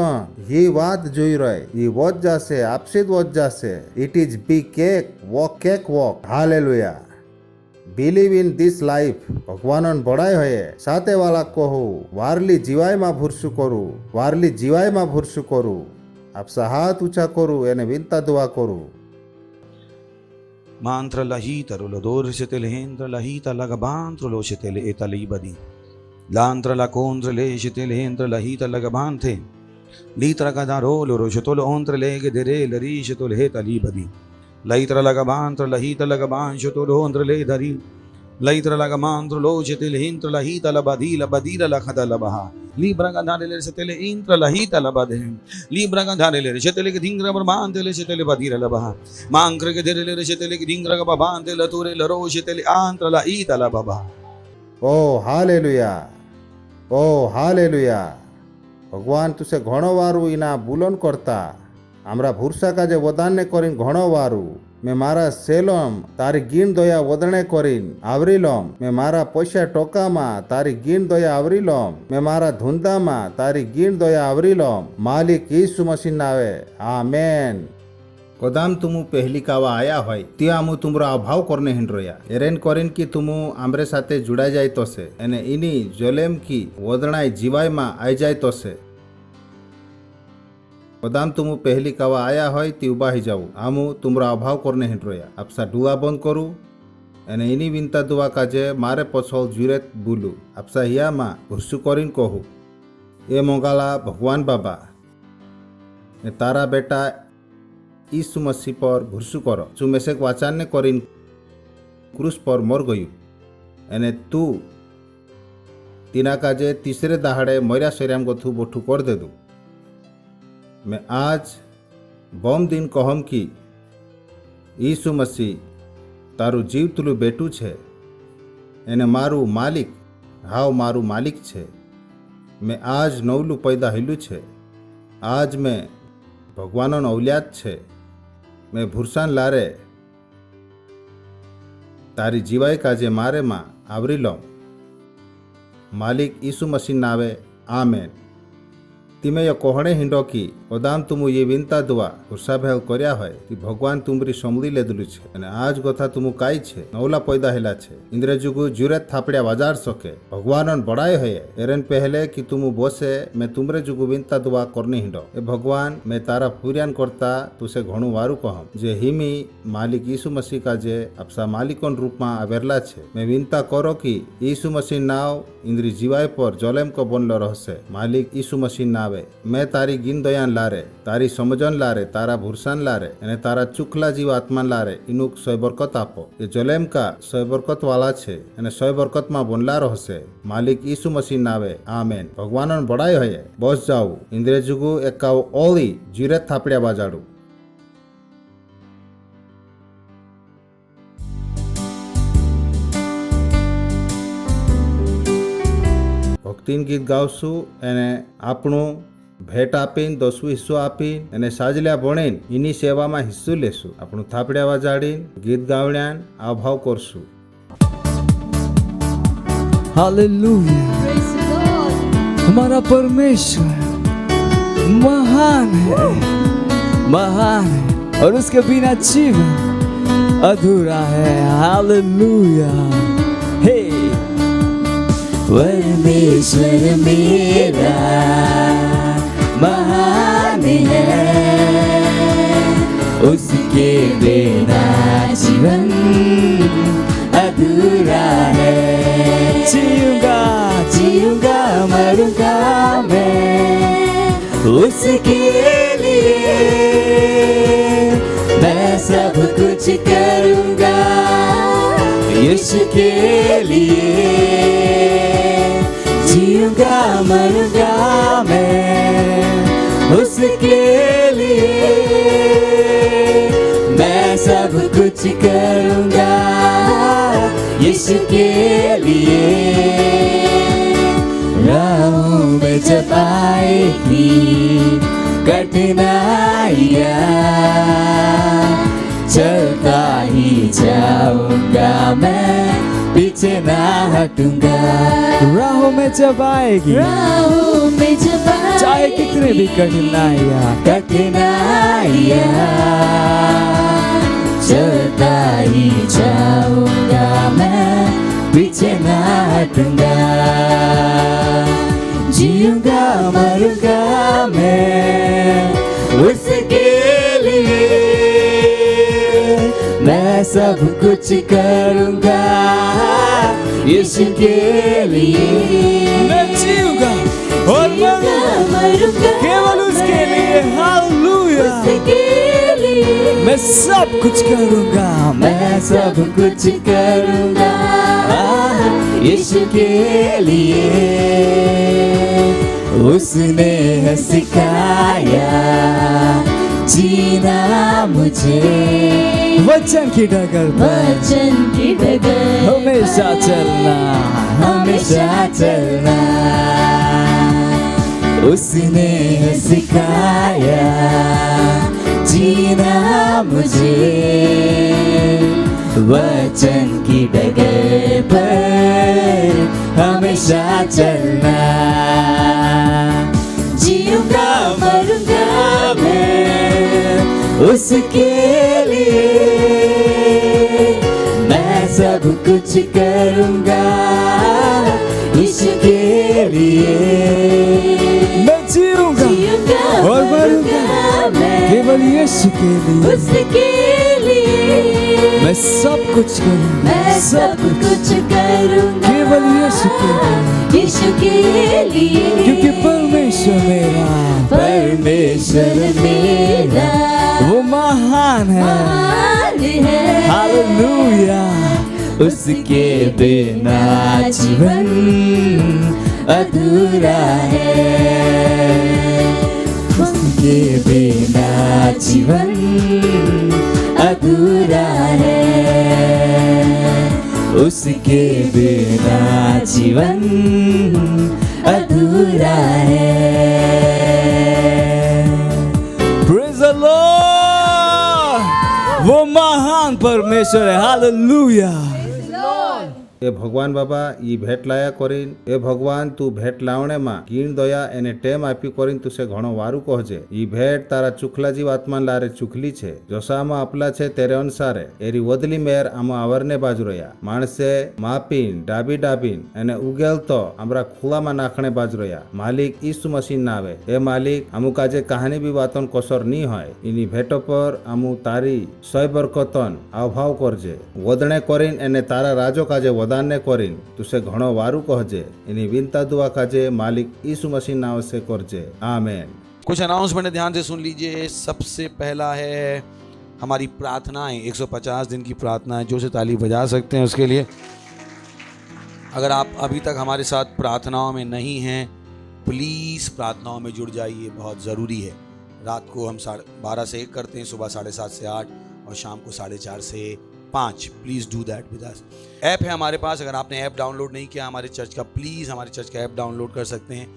એ વાત જોઈ રહે એ વોચ જશે આપશે જ વોચ જશે it is be cakewalk hallelujah believe in this life ભગવાનન ભળાય હોય સાથે વાળા કહું વારલી જીવાયમાં ભૂરસું કરું આપસા હાથ ઊંચા કરું એને વિનતા દુઆ કરું Mantra lahita rolodor setele hentra lahita lagabantra lo setele etalibadi. Lantra la contra le setele hentra lahita lagabante. Litra gadaro lo roshetolo ontra lege dere la rishetole etalibadi. Laitra lagabantra lahita lagaban shetolo ontra le dari. Laitra lagamantra lo setele hentra lahita la badila la khadala baha. Libra gadare le setele intra lahita la badhe. Libra gadare le setele ke dingra barbante le setele badira la baha. Mankre ke dere le setele ke dingra ka babante la ture la ro setele antra la ita la baba. ઓ હાલેલુયા ભગવાન તુસે ઘણો વારું ઇના બુલન કરતા આમરા ભૂરસા કાજે વદાનને કરીન ઘણો વારું મેં મારા સેલોમ તારી ગીણ દયા વદણે કરીન આવરીલોમ મેં મારા પૈસા ટોકામાં તારી ગીણ દયા આવરીલોમ મેં મારા ધૂંધામાં તારી ગીણ દયા આવરીલોમ માલિક ઈસુ મસીહ નાવે આમેન કદામ તુમુ પહેલી કાવા આયા હોય તે આમુ તુમરો અભાવ કરને હિંડ્રોયા એરેન કરીન કે તુમુ આમરે સાથે જોડાઈ જાય તોસે અને ઇની જોલેમ કી વદણાઈ જીવાયમાં આઈ જાય તોસે કદામ તુમુ પહેલી કાવા આયા હોય તે ઉભા હી જાઉં આમુ તુમરો અભાવ કરને હિંડ્રોયા આપસા ડુઆ બંધ કરું અને એની વિનતા દુઆ કાજે મારે પછોળ જુરેત બોલું આપસા હિયામાં ભૂરસું કરીને કહું એ મોંગાલા ભગવાન બાબા ને તારા બેટા ઈસુ મસીહ પર ભૂરસું કરો શું મેસેક વાચાનને કરીને ક્રૂસ પર મર ગયું અને તું તેના કાજે તીસરે દાહડે મર્યા શર્યામ ગથું બોઠું કરી દેધું मैं आज बम दिन कहम कि ईसु मसीह तारू जीवतलू बेटू छे एने मारू मालिक हाव मारू मालिक छे मैं आज नवलू पैदा हेलू छे आज मैं भगवानन औलाद छे मैं भूरसान लारे तारी जीवाई काजे मारे मां आवरी लो मालिक ईसु मसीह नावे आमेन तिमे ये कोहणे हिंडो की ओदाम तुमु ये विनता दुआ हुरसा भेल कर्या होय ती भगवान तुमरी समली लेदलु छे अने आज गथा तुमु काई छे नवला पैदा हेला छे इंद्र जुगु जुरेत थापड़िया बाजार सके भगवानन बड़ाई होय एरन पहले कि तुमु बोसे मैं तुमरे जुगु विनता दुआ करनी हिंडो ए भगवान मैं तारा पूर्यान करता तुसे घणु वारू कहम जे हिमी मालिक यीशु मसीह का जे आपसा मालिकोन रूप में आवेरला छे मैं विनता करो कि यीशु मसीह नाव इंद्री जीवाय पर जलेम को बनलो रहसे मालिक यीशु मसीह नावे मैं तारी गिन दयान लारे तारी समझन लारे तारा भूरसान लारे अने तारा चुखला जीव आत्मान लारे इनुक सोय बरकत आपो ये जलेम का सोय बरकत वाला छे अने सोय बरकत में बनला रहसे मालिक यीशु मसीह नावे आमेन भगवानन बड़ाई होय बस जाऊ इंद्रे जुगु एकाव ओली जीरे थापड़िया बाजाड़ू ભક્તિન ગીત ગાવશું અને આપણું ભેટ આપીને 10 હિસ્સો આપીને અને સાજલ્યા ભણીને એની સેવામાં હિસ્સો લેશું આપણું થાપડ્યા વાજાડીને ગીત ગાવણ્યાન આભાવ કરશું हालेलुया हमारा परमेश्वर महान है और उसके बिना जीवन अधूरा है हालेलुया हे परमेश्वर मेरा महान है उसके बिना जीवन अधूरा है जीऊंगा मरूंगा मैं उसके लिए मैं सब कुछ करूंगा यीशु के लिए जीऊंगा मरूंगा मैं उसके लिए मैं सब कुछ करूंगा यीशु के लिए राहों में जब आएगी कठिनाइयाँ चलता ही जाऊंगा मैं पीछे पीछे ना हटूंगा। राहों में जब आएगी राहों में जब चाहे कितने भी कठिनाइयाँ कठिनाइयाँ चलता ही जाऊंगा मैं, पीछे ना हटूंगा। जीऊंगा मरूंगा मैं उसके लिए, मैं सब कुछ करूंगा यीशु के लिए। मैं जीऊंगा और मरूंगा केवल उसके लिए। हालेलुया। उसके लिए मैं सब कुछ करूंगा, मैं सब कुछ करूंगा यीशु के लिए। उसने है सिखाया जीना मुझे, वचन की डगर पर वचन की डगर हमेशा चलना, हमेशा चलना। उसने है सिखाया जीना मुझे, वचन की डगर पर हमेशा चलना। जीऊंगा मरूंगा मैं उसके लिए, मैं सब कुछ करूंगा इसके लिए। मैं जीऊंगा और मरूंगा केवल यीशु के लिए। उसके लिए मैं सब कुछ करूंगा, मैं सब कुछ करूंगा केवल यीशु के लिए। यीशु के लिए, क्योंकि परमेश्वर मेरा, परमेश्वर मेरा वो महान है। महान है। हालेलुया। उसके बिना जीवन अधूरा है, उसके बिना जीवन अधूरा है, उसके बिना जीवन अधूरा है। Praise the Lord। वो महान परमेश्वर है। हालेलुया। એ ભગવાન બાબા ઈ ભેટ લાયા કરીને એ ભગવાન તું ભેટ લાવણે માં કીણ દયા એને ટેમ આપી કરીને તું से ઘણો વારું કહજે। ઈ ભેટ તારા ચુખલા જીવ આત્મા લારે ચુખલી છે, જોસામાં આપલા છે તેરે અનુસારે એરી વદલી મેર આમાં આવરને બાજુ રહ્યા। માણસે માપીન ડાબી ડાબીન એને ઉગેલ તો આમરા ખુલામાં નાખણે બાજુ રહ્યા। માલિક ઈસુ મસીન ના આવે એ માલિક અમુક આજે કહાની બી વાતોન કોસર ની હોય એની ભેટો પર આમુ તારી સય બરકતન આવભાવ કરજે। વદણે કરીને એને તારા રાજો કાજે વદાનને કરીને તુસે ઘણો વારું કહજે। એની વિનતા દુઆ કાજે માલિક ઈસુ મસીહ નામ से करजे। आमेन। कुछ अनाउंसमेंट ध्यान से सुन लीजिए। सबसे पहला है हमारी प्रार्थनाएं, 150 दिन की प्रार्थनाएं। जो से ताली बजा सकते हैं उसके लिए। अगर आप अभी तक हमारे साथ प्रार्थनाओं में नहीं हैं, प्लीज़ प्रार्थनाओं में जुड़ जाइए, बहुत ज़रूरी है। रात को हम 12 से 1 करते हैं, सुबह 7:30 से 8 और शाम को 4:30 से 5। Please do that with us. App है हमारे पास, अगर आपने ऐप डाउनलोड नहीं किया हमारे चर्च का, प्लीज़ हमारे चर्च का ऐप डाउनलोड कर सकते हैं।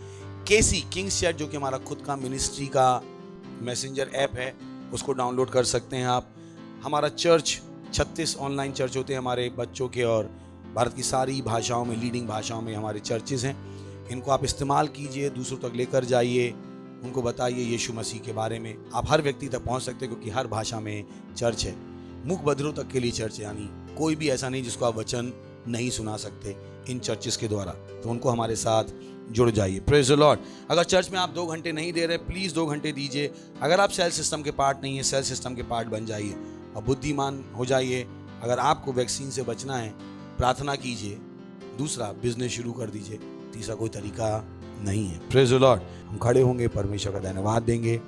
केसी किंग्स चर्च जो कि हमारा खुद का मिनिस्ट्री का मैसेंजर ऐप है, उसको डाउनलोड कर सकते हैं आप। हमारा चर्च 36 ऑनलाइन चर्च होते हैं हमारे बच्चों के, और भारत की सारी भाषाओं में, लीडिंग भाषाओं में हमारे चर्चेज़ हैं। इनको आप इस्तेमाल कीजिए, दूसरों तक लेकर जाइए, उनको बताइए यीशु मसीह के बारे में। आप हर व्यक्ति तक पहुंच सकते हैं क्योंकि हर भाषा में चर्च है। मुख बधिरों तक के लिए चर्च है, यानी कोई भी ऐसा नहीं जिसको आप वचन नहीं सुना सकते इन चर्चेस के द्वारा, तो उनको हमारे साथ जुड़ जाइए। Praise the Lord. अगर चर्च में आप 2 घंटे नहीं दे रहे, प्लीज़ 2 घंटे दीजिए। अगर आप सेल सिस्टम के पार्ट नहीं है, सेल सिस्टम के पार्ट बन जाइए और बुद्धिमान हो जाइए। अगर आपको वैक्सीन से बचना है, प्रार्थना कीजिए। दूसरा, बिजनेस शुरू कर दीजिए। तीसरा कोई तरीका नहीं है। Praise the Lord. हम खड़े होंगे, परमेश्वर का धन्यवाद देंगे।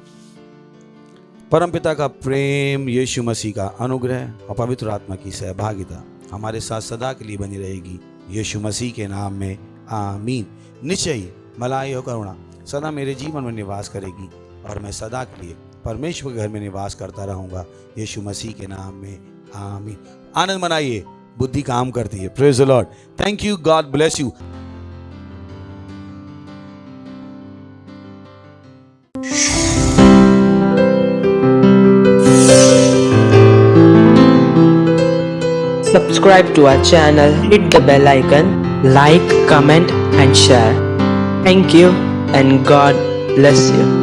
परमपिता का प्रेम, यीशु मसीह का अनुग्रह और पवित्र आत्मा की सहभागिता हमारे साथ सदा के लिए बनी रहेगी, यीशु मसीह के नाम में आमीन। निश्चय ही भलाई और करुणा सदा मेरे जीवन में निवास करेगी और मैं सदा के लिए परमेश्वर के घर में निवास करता रहूंगा, यीशु मसीह के नाम में आमीन। आनंद मनाइए, बुद्धि काम करती है। Praise the Lord. Thank you, God bless you. subscribe to our channel, hit the bell icon, like, comment and share. Thank you and God bless you.